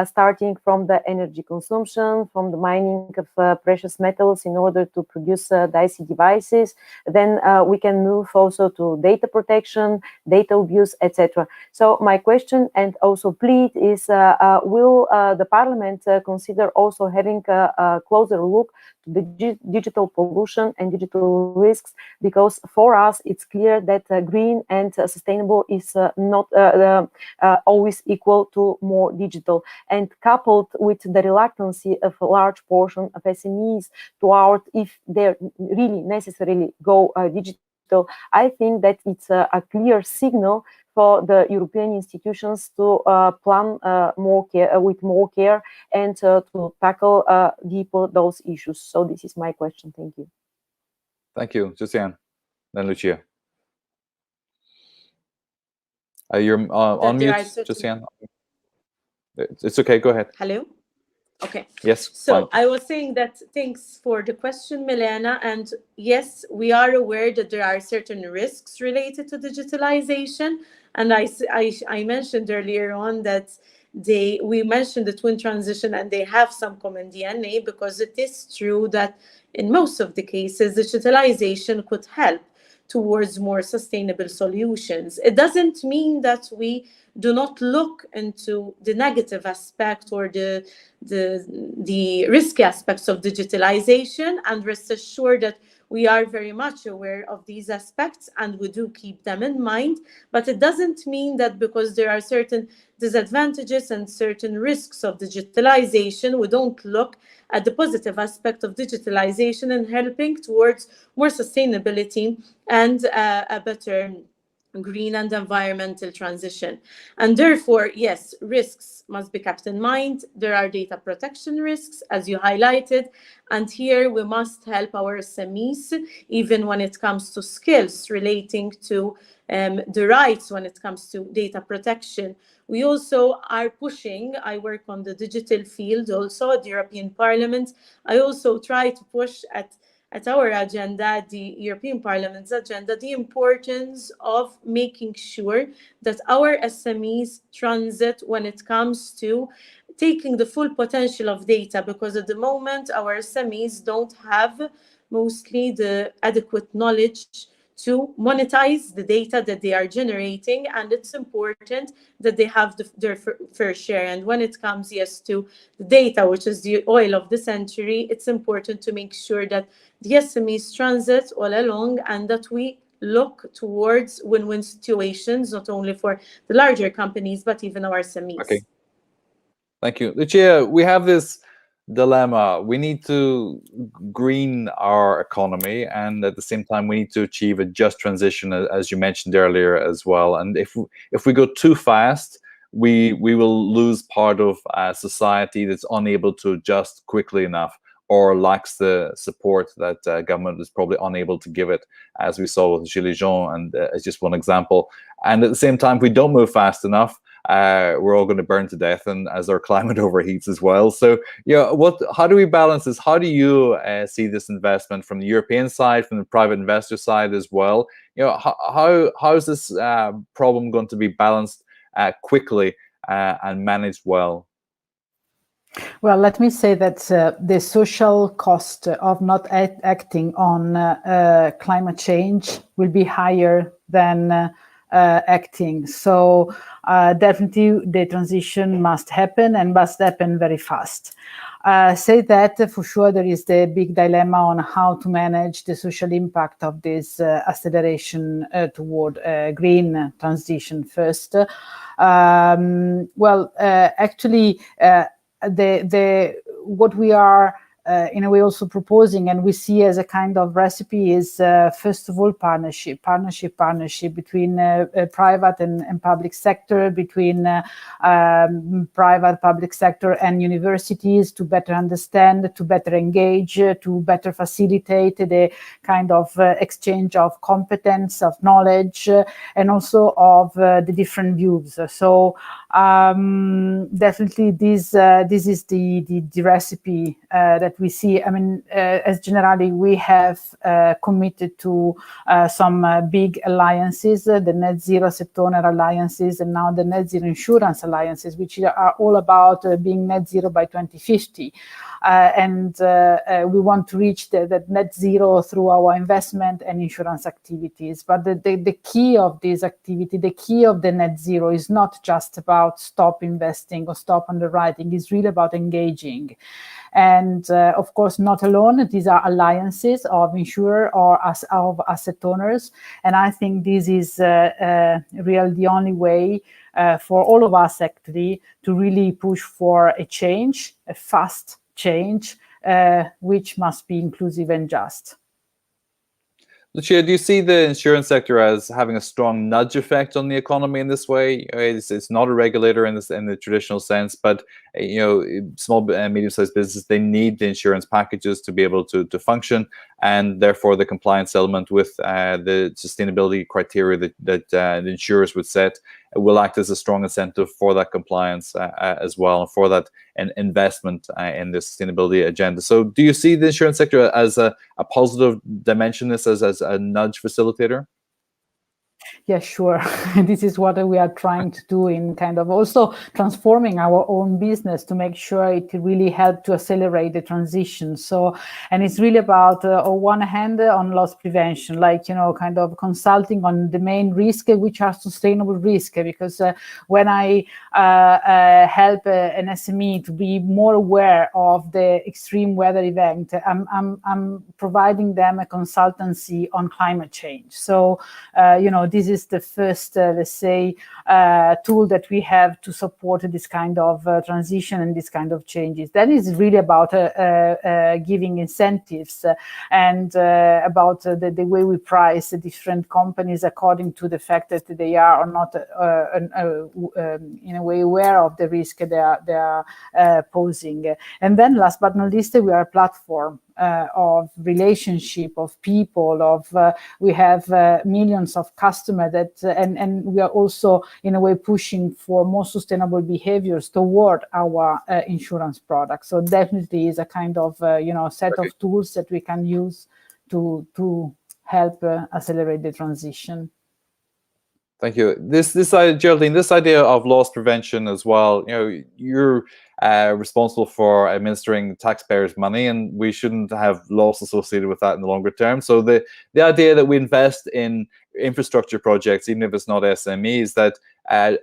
starting from the energy consumption, from the mining of precious metals in order to produce dicey devices. Then we can move also to data protection, data abuse, etc. So my question and also plea is, will the Parliament consider also having a closer look to the digital pollution and digital risks? Because for us, it's clear that green and sustainable is not always equal to more digital. And coupled with the reluctancy of a large portion of SMEs toward, if they really necessarily go digital, I think that it's a clear signal for the European institutions to plan with more care and to tackle deeper those issues. So this is my question. Thank you. Thank you, Josiane. Then Lucia. You're on mute, Josiane. It's okay, go ahead. Hello? Okay. Yes. So fine. I was saying that thanks for the question, Milena. And yes, we are aware that there are certain risks related to digitalization. And I mentioned earlier on that we mentioned the twin transition and they have some common DNA, because it is true that in most of the cases, digitalization could help towards more sustainable solutions. It doesn't mean that we do not look into the negative aspect or the risky aspects of digitalization, and rest assured that we are very much aware of these aspects and we do keep them in mind. But it doesn't mean that because there are certain disadvantages and certain risks of digitalization, we don't look at the positive aspect of digitalization and helping towards more sustainability and a better green and environmental transition. And therefore, yes, risks must be kept in mind. There are data protection risks, as you highlighted, and here we must help our SMEs, even when it comes to skills relating to the rights when it comes to data protection. We also are pushing, I work on the digital field also at the European Parliament. I also try to push at our agenda, the European Parliament's agenda, the importance of making sure that our SMEs transit when it comes to taking the full potential of data, because at the moment our SMEs don't have mostly the adequate knowledge to monetize the data that they are generating, and it's important that they have their fair share. And when it comes, yes, to the data, which is the oil of the century, it's important to make sure that the SMEs transit all along and that we look towards win-win situations, not only for the larger companies, but even our SMEs. Okay. Thank you. Lucia, we have this dilemma. We need to green our economy, and at the same time, we need to achieve a just transition, as you mentioned earlier as well. And if we go too fast, we will lose part of society that's unable to adjust quickly enough, or lacks the support that government is probably unable to give it, as we saw with Gilets Jaunes, and as just one example. And at the same time, if we don't move fast enough, we're all going to burn to death, and as our climate overheats as well. So, how do we balance this? How do you see this investment from the European side, from the private investor side as well? How is this problem going to be balanced quickly and managed well? Well, let me say that the social cost of not acting on climate change will be higher than acting. So definitely the transition must happen, and must happen very fast. Say that for sure there is the big dilemma on how to manage the social impact of this acceleration toward green transition first. Actually, what we are in a way also proposing, and we see as a kind of recipe, is first of all partnership between private and public sector, between private, public sector and universities, to better understand, to better engage, to better facilitate the kind of exchange of competence, of knowledge, and also of the different views. So definitely this is the recipe that we see. I mean, as generally we have committed to some big alliances, the net zero sector alliances, and now the net zero insurance alliances, which are all about being net zero by 2050. And we want to reach that net zero through our investment and insurance activities. But the key of this activity, the key of the net zero, is not just about stop investing or stop underwriting. It's really about engaging. And of course, not alone. These are alliances of insurer or of asset owners. And I think this is really the only way for all of us actually to really push for a change, a fast change, which must be inclusive and just. Lucia, do you see the insurance sector as having a strong nudge effect on the economy in this way? It's not a regulator in the traditional sense, but small and medium-sized businesses, they need the insurance packages to be able to function, and therefore the compliance element with the sustainability criteria that the insurers would set will act as a strong incentive for that compliance as well, and for that investment in the sustainability agenda. So do you see the insurance sector as a positive dimension, this as a nudge facilitator? Yeah, sure. This is what we are trying to do in kind of also transforming our own business to make sure it really helps to accelerate the transition. So, and it's really about, on one hand, on loss prevention, like, kind of consulting on the main risk, which are sustainable risk, because when I help an SME to be more aware of the extreme weather event, I'm providing them a consultancy on climate change. So, this is the first, let's say, tool that we have to support this kind of transition and this kind of changes. That is really about giving incentives and about the way we price different companies according to the fact that they are or not in a way aware of the risk they are posing. And then last but not least, we are a platform of relationship, of people, we have millions of customers that, and we are also in a way pushing for more sustainable behaviors toward our insurance products. So definitely is a kind of set of tools that we can use to help accelerate the transition. Thank you. Geraldine, this idea of loss prevention as well, you're responsible for administering taxpayers' money, and we shouldn't have loss associated with that in the longer term. So the idea that we invest in infrastructure projects, even if it's not SMEs, that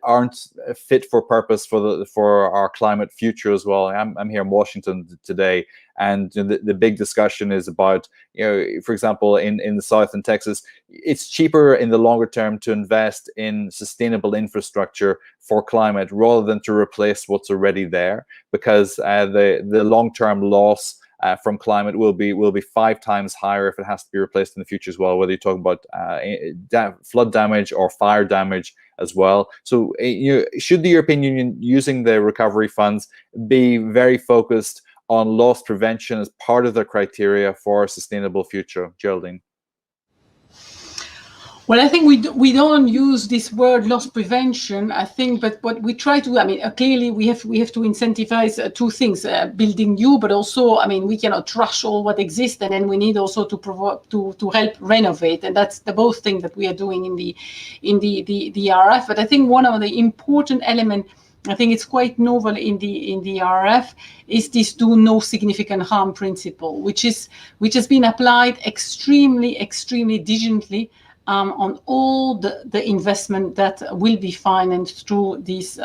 aren't fit for purpose for our climate future as well. I'm here in Washington today, and the big discussion is about, for example, in the South in Texas, it's cheaper in the longer term to invest in sustainable infrastructure for climate rather than to replace what's already there, because the long-term loss from climate will be 5 times higher if it has to be replaced in the future as well, whether you're talking about flood damage or fire damage as well. So should the European Union, using the recovery funds, be very focused on loss prevention as part of the criteria for a sustainable future? Geraldine. Well, I think we don't use this word loss prevention, I think, but what we try to, clearly we have to incentivize 2 things, building new, but also, we cannot trash all what exists, and then we need also to help renovate, and that's the both things that we are doing in the RF. But I think one of the important elements, I think it's quite novel in the RF, is this do no significant harm principle, which has been applied extremely diligently on all the investment that will be financed through this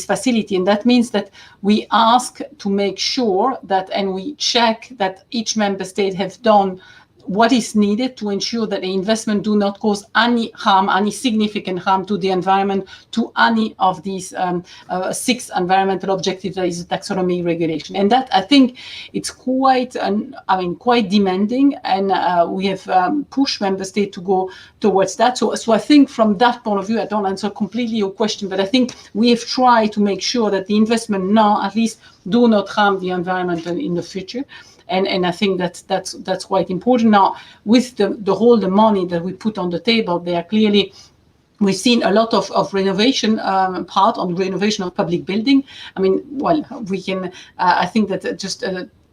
facility. And that means that we ask to make sure that, and we check that each member state have done what is needed to ensure that the investment do not cause any harm, any significant harm to the environment, to any of these 6 environmental objectives that is taxonomy regulation. And that, I think, it's quite demanding, and we have pushed member state to go towards that. So I think from that point of view, I don't answer completely your question, but I think we have tried to make sure that the investment now at least do not harm the environment in the future. And I think that's quite important. Now, with the money that we put on the table, they are clearly, we've seen a lot of renovation part on renovation of public building. We can, I think that just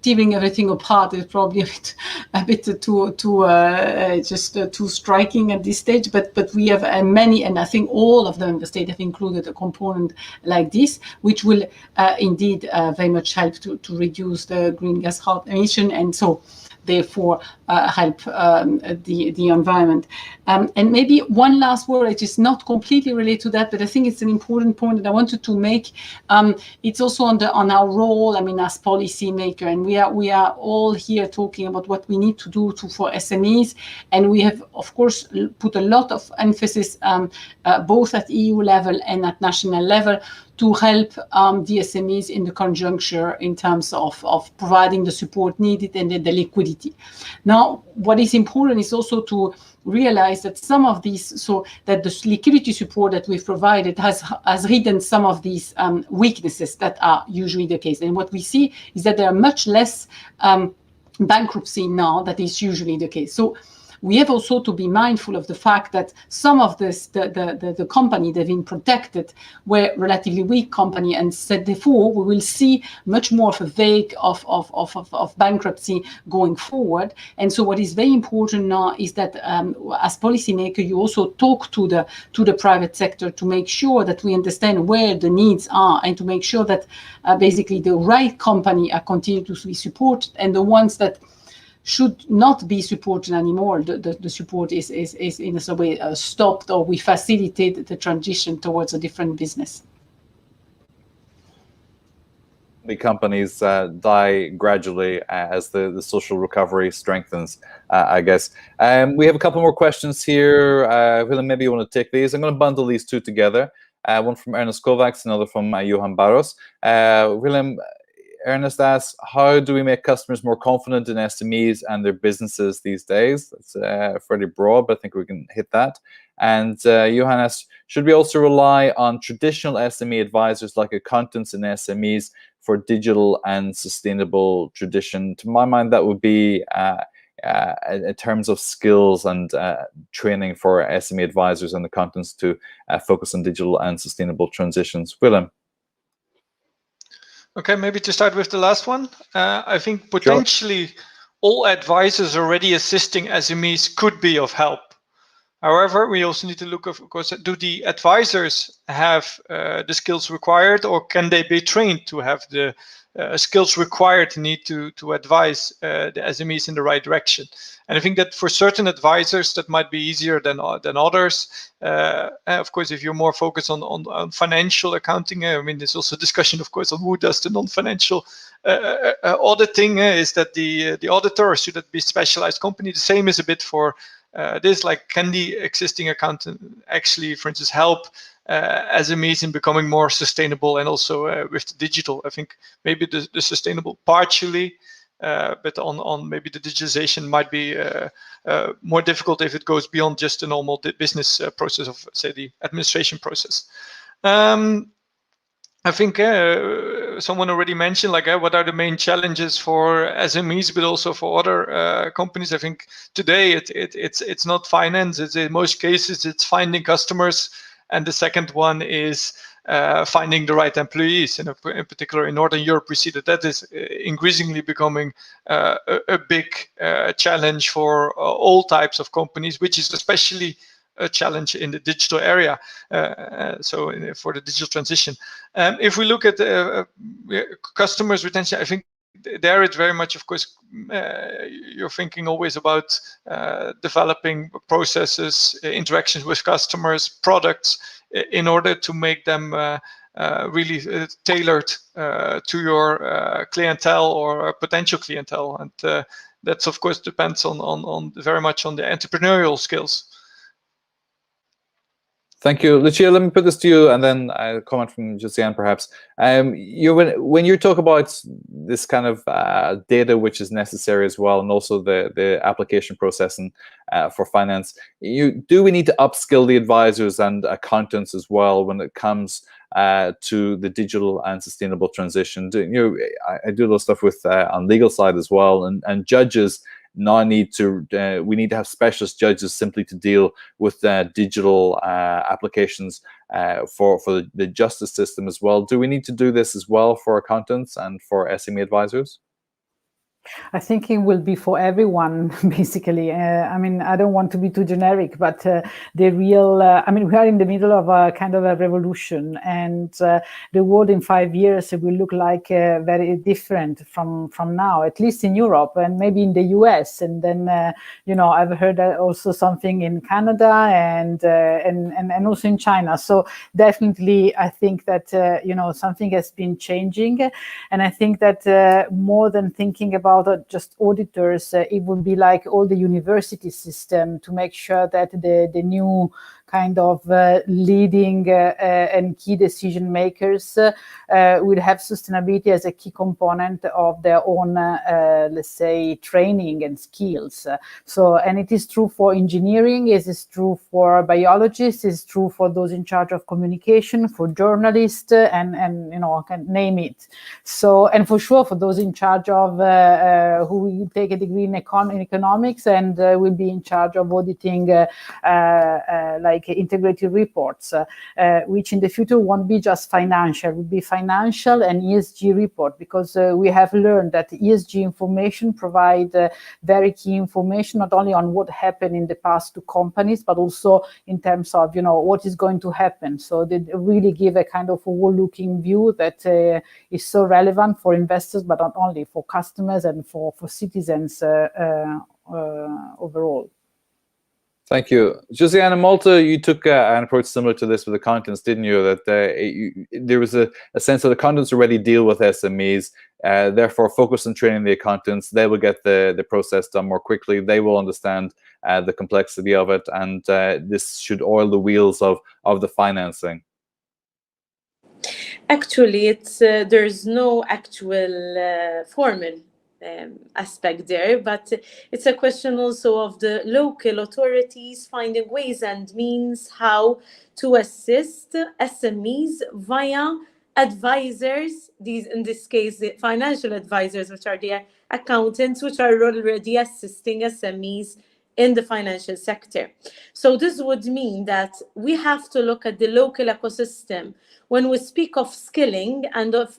tearing everything apart is probably a bit too striking at this stage. But we have many, and I think all of them, the state have included a component like this, which will indeed very much help to reduce the greenhouse gas emission, and so therefore help the environment. And maybe one last word, which is not completely related to that, but I think it's an important point that I wanted to make. It's also on our role, as policymaker, and we are all here talking about what we need to do for SMEs, and we have, of course, put a lot of emphasis both at EU level and at national level to help the SMEs in the conjuncture in terms of providing the support needed and the liquidity. Now, what is important is also to realize that some of these, so that the liquidity support that we've provided has hidden some of these weaknesses that are usually the case. And what we see is that there are much less bankruptcy now that is usually the case. So we have also to be mindful of the fact that some of this, the company that have been protected were relatively weak company, and said therefore we will see much more of a vague of bankruptcy going forward. And so what is very important now is that as policymaker, you also talk to the private sector to make sure that we understand where the needs are, and to make sure that basically the right company are continued to be supported, and the ones that should not be supported anymore, the support is in a way stopped, or we facilitate the transition towards a different business. The companies die gradually as the social recovery strengthens, I guess. We have a couple more questions here. Willem, maybe you want to take these. I'm going to bundle these two together. One from Ernest Kovacs, another from Johan Barros. Willem, Ernest asks, how do we make customers more confident in SMEs and their businesses these days? That's fairly broad, but I think we can hit that. And Johan asks, should we also rely on traditional SME advisors like accountants and SMEs for digital and sustainable transition? To my mind, that would be in terms of skills and training for SME advisors and accountants to focus on digital and sustainable transitions. Willem? Okay, maybe to start with the last one. I think potentially all advisors already assisting SMEs could be of help. However, we also need to look, of course, do the advisors have the skills required, or can they be trained to have the skills required need to advise the SMEs in the right direction? And I think that for certain advisors, that might be easier than others. Of course, if you're more focused on financial accounting, I mean, there's also discussion, of course, on who does the non-financial auditing. Is that the auditor, or should it be specialized company? The same is a bit for this, like, can the existing accountant actually, for instance, help SMEs in becoming more sustainable, and also with the digital? I think maybe the sustainable partially, but on maybe the digitalization might be more difficult if it goes beyond just the normal business process of, say, the administration process. I think someone already mentioned, like, what are the main challenges for SMEs, but also for other companies. I think today it's not finance. It's in most cases it's finding customers, and the second one is finding the right employees. And in particular in Northern Europe, we see that is increasingly becoming a big challenge for all types of companies, which is especially a challenge in the digital area, so for the digital transition. If we look at customers retention, I think there it's very much, of course, you're thinking always about developing processes, interactions with customers, products, in order to make them really tailored to your clientele or potential clientele. And that's, of course, depends on very much on the entrepreneurial skills. Thank you, Lucia. Let me put this to you, and then a comment from Josiane, perhaps. When you talk about this kind of data which is necessary as well, and also the application processing for finance, do we need to upskill the advisors and accountants as well when it comes to the digital and sustainable transition? I do a lot of stuff with on legal side as well, and judges now need to, we need to have specialist judges simply to deal with digital applications for the justice system as well. Do we need to do this as well for accountants and for SME advisors? I think it will be for everyone, basically. I mean, I don't want to be too generic, but the real, I mean, we are in the middle of a kind of a revolution, and the world in 5 years will look like very different from now, at least in Europe and maybe in the US. And then, I've heard also something in Canada and also in China. So definitely, I think that, something has been changing. And I think that more than thinking about just auditors, it would be like all the university system to make sure that the new kind of leading and key decision makers will have sustainability as a key component of their own, let's say, training and skills. And it is true for engineering, it is true for biologists, it's true for those in charge of communication, for journalists, and you know, can name it. So, and for sure for those in charge of who will take a degree in economics and will be in charge of auditing like integrated reports, which in the future won't be just financial, will be financial and ESG report, because we have learned that ESG information provide very key information, not only on what happened in the past to companies, but also in terms of, you know, what is going to happen. So they really give a kind of forward-looking view that is so relevant for investors, but not only for customers and for citizens overall. Thank you. Josiane, in Malta, you took an approach similar to this with accountants, didn't you? That there was a sense that accountants already deal with SMEs, therefore focus on training the accountants. They will get the process done more quickly. They will understand the complexity of it, and this should oil the wheels of the financing. Actually, it's there's no actual formal aspect there, but it's a question also of the local authorities finding ways and means how to assist SMEs via advisors, these in this case the financial advisors, which are the accountants, which are already assisting SMEs in the financial sector. So this would mean that we have to look at the local ecosystem when we speak of skilling and of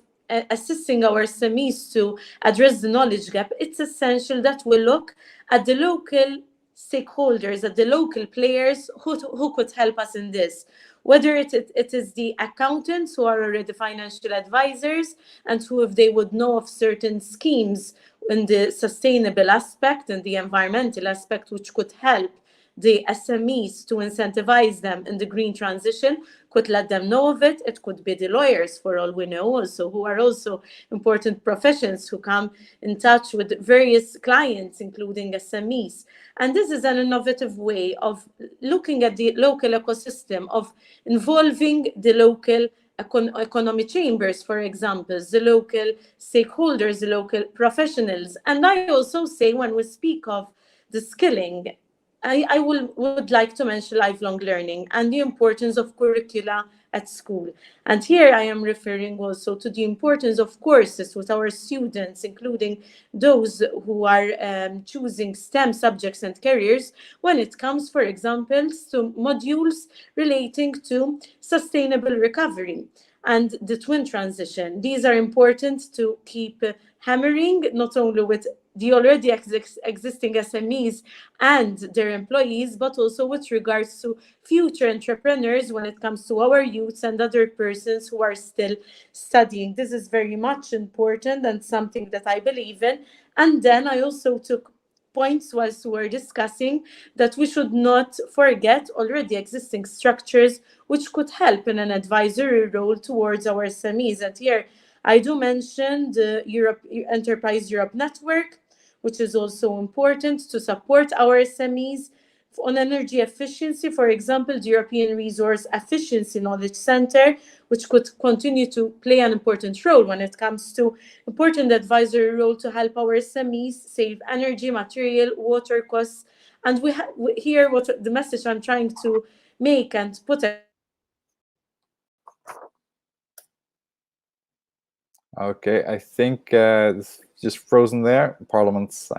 assisting our SMEs to address the knowledge gap. It's essential that we look at the local stakeholders, at the local players who could help us in this. Whether it is the accountants who are already financial advisors and who, if they would know of certain schemes in the sustainable aspect and the environmental aspect, which could help the SMEs to incentivize them in the green transition, could let them know of it. It could be the lawyers, for all we know, also, who are also important professions who come in touch with various clients, including SMEs. And this is an innovative way of looking at the local ecosystem, of involving the local economy chambers, for example, the local stakeholders, the local professionals. And I also say, when we speak of the skilling, I would like to mention lifelong learning and the importance of curricula at school. And here I am referring also to the importance of courses with our students, including those who are choosing STEM subjects and careers, when it comes, for example, to modules relating to sustainable recovery and the twin transition. These are important to keep hammering, not only with the already existing SMEs and their employees, but also with regards to future entrepreneurs when it comes to our youths and other persons who are still studying. This is very much important and something that I believe in. And then I also took points whilst we were discussing that we should not forget already existing structures which could help in an advisory role towards our SMEs. And here I do mention the Enterprise Europe Network, which is also important to support our SMEs. On energy efficiency, for example, the European Resource Efficiency Knowledge Center, which could continue to play an important role when it comes to important advisory role to help our SMEs save energy, material, water costs. And we here what the message I'm trying to make and put. Okay, I think it's just frozen there. Parliament's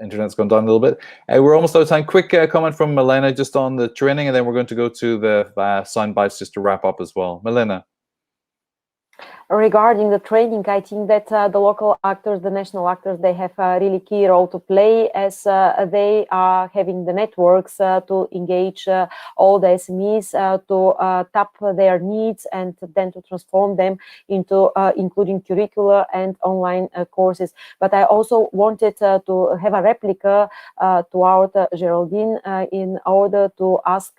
internet's gone down a little bit. We're almost out of time. Quick comment from Milena just on the training, and then we're going to go to the sound bites just to wrap up as well. Milena. Regarding the training, I think that the local actors, the national actors, they have a really key role to play, as they are having the networks to engage all the SMEs to tap their needs and then to transform them into including curricula and online courses. But I also wanted to have a replica to Geraldine in order to ask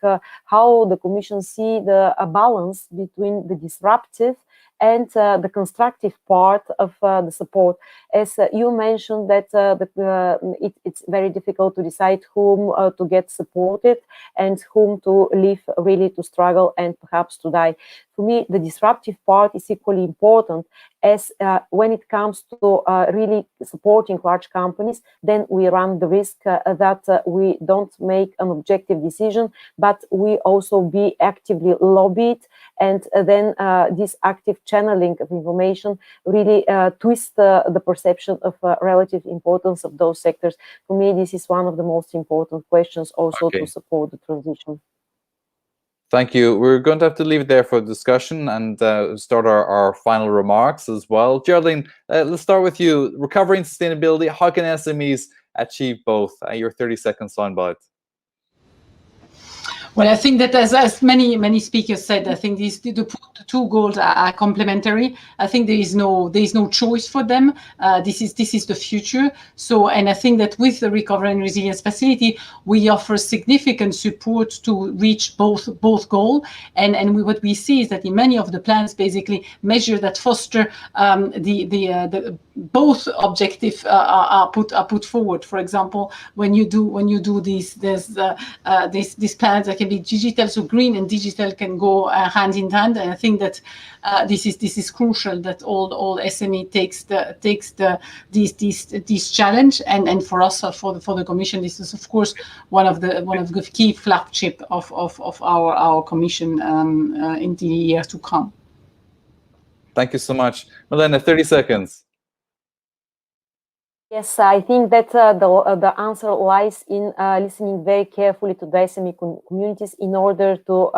how the Commission see the balance between the disruptive and the constructive part of the support. As you mentioned that it's very difficult to decide whom to get supported and whom to leave really to struggle and perhaps to die. For me, the disruptive part is equally important, as when it comes to really supporting large companies, then we run the risk that we don't make an objective decision, but we also be actively lobbied, and then this active channeling of information really twists the perception of relative importance of those sectors. For me, this is one of the most important questions also to support the transition. Thank you. We're going to have to leave it there for discussion and start our final remarks as well. Geraldine, let's start with you. Recovery and sustainability, how can SMEs achieve both? Your 30-second soundbite. Well, I think that as many speakers said, I think the two goals are complementary. I think there is no choice for them. This is the future. So, and I think that with the Recovery and Resilience Facility, we offer significant support to reach both goals. And what we see is that in many of the plans, basically measures that foster the both objectives are put forward. For example, when you do these plans that can be digital, so green and digital can go hand in hand. And I think that this is crucial that all SME takes this challenge. And for us, for the Commission, this is of course one of the key flagship of our Commission in the years to come. Thank you so much, Milena. 30 seconds. Yes, I think that the answer lies in listening very carefully to the SME communities in order to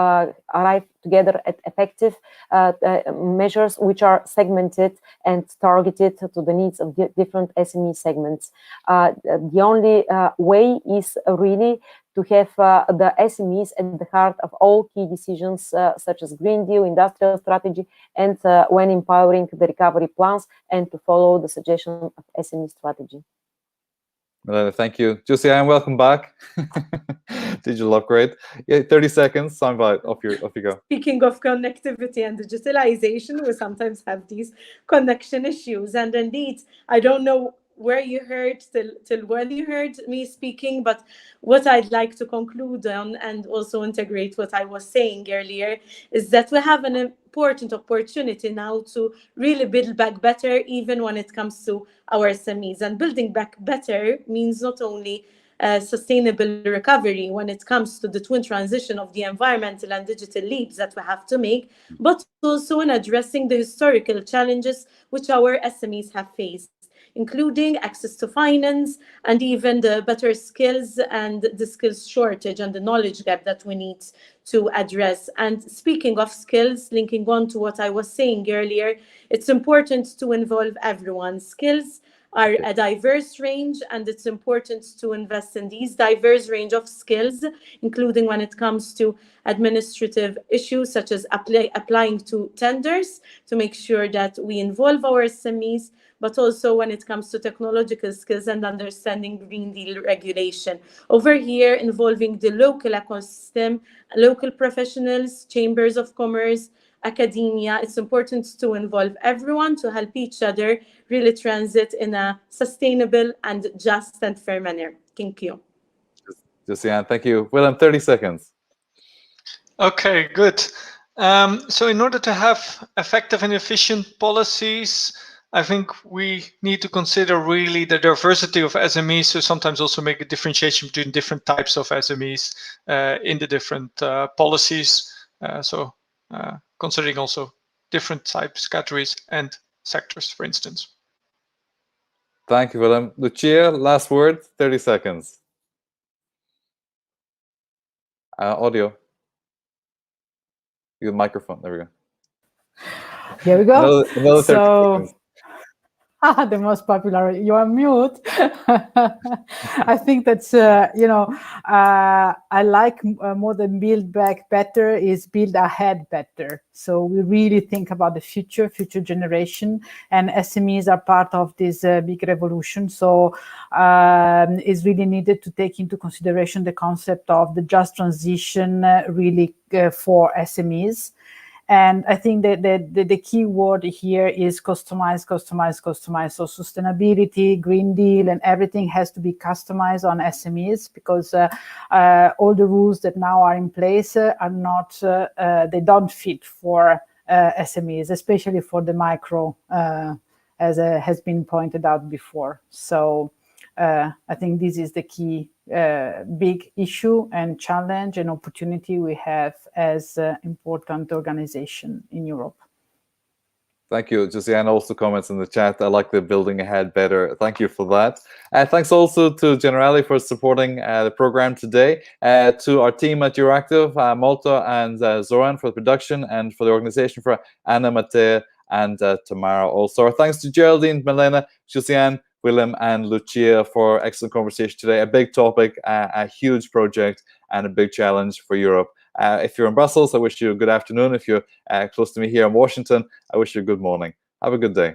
arrive together at effective measures which are segmented and targeted to the needs of different SME segments. The only way is really to have the SMEs at the heart of all key decisions, such as Green Deal, industrial strategy, and when empowering the recovery plans, and to follow the suggestion of SME strategy. Milena, thank you. Josie-Anne, welcome back. Digital upgrade. Yeah, 30 seconds. Soundbite. Off you go. Speaking of connectivity and digitalization, we sometimes have these connection issues. And indeed, I don't know where you heard till when you heard me speaking, but what I'd like to conclude on and also integrate what I was saying earlier is that we have an important opportunity now to really build back better, even when it comes to our SMEs. And building back better means not only sustainable recovery when it comes to the twin transition of the environmental and digital leaps that we have to make, but also in addressing the historical challenges which our SMEs have faced, including access to finance and even the better skills and the skills shortage and the knowledge gap that we need to address. And speaking of skills, linking on to what I was saying earlier, it's important to involve everyone. Skills are a diverse range, and it's important to invest in these diverse range of skills, including when it comes to administrative issues such as applying to tenders to make sure that we involve our SMEs, but also when it comes to technological skills and understanding Green Deal regulation. Over here, involving the local ecosystem, local professionals, chambers of commerce, academia. It's important to involve everyone to help each other really transit in a sustainable and just and fair manner. Thank you. Josie-Anne, thank you. Willem, 30 seconds. Okay, good. So in order to have effective and efficient policies, I think we need to consider really the diversity of SMEs, so sometimes also make a differentiation between different types of SMEs in the different policies. Considering also different types, categories, and sectors, for instance. Thank you, Willem. Lucia, last word, 30 seconds. Audio. Your microphone, there we go. Here we go. Another 30 seconds. The most popular, you are mute. I think that's, I like more than build back better is build ahead better. So we really think about the future generation, and SMEs are part of this big revolution. So it's really needed to take into consideration the concept of the just transition really for SMEs. And I think that the key word here is customize. So sustainability, Green Deal, and everything has to be customized on SMEs, because all the rules that now are in place are not, they don't fit for SMEs, especially for the micro, as has been pointed out before. So I think this is the key big issue and challenge and opportunity we have as important organization in Europe. Thank you, Josiane. Also comments in the chat. I like the building ahead better. Thank you for that. Thanks also to Generali for supporting the program today. To our team at Euractiv, Malta and Zoran for the production, and for the organization for Anna, Matea, and Tamara also. Our thanks to Geraldine, Milena, Josiane, Willem, and Lucia for excellent conversation today. A big topic, a huge project, and a big challenge for Europe. If you're in Brussels, I wish you a good afternoon. If you're close to me here in Washington, I wish you a good morning. Have a good day.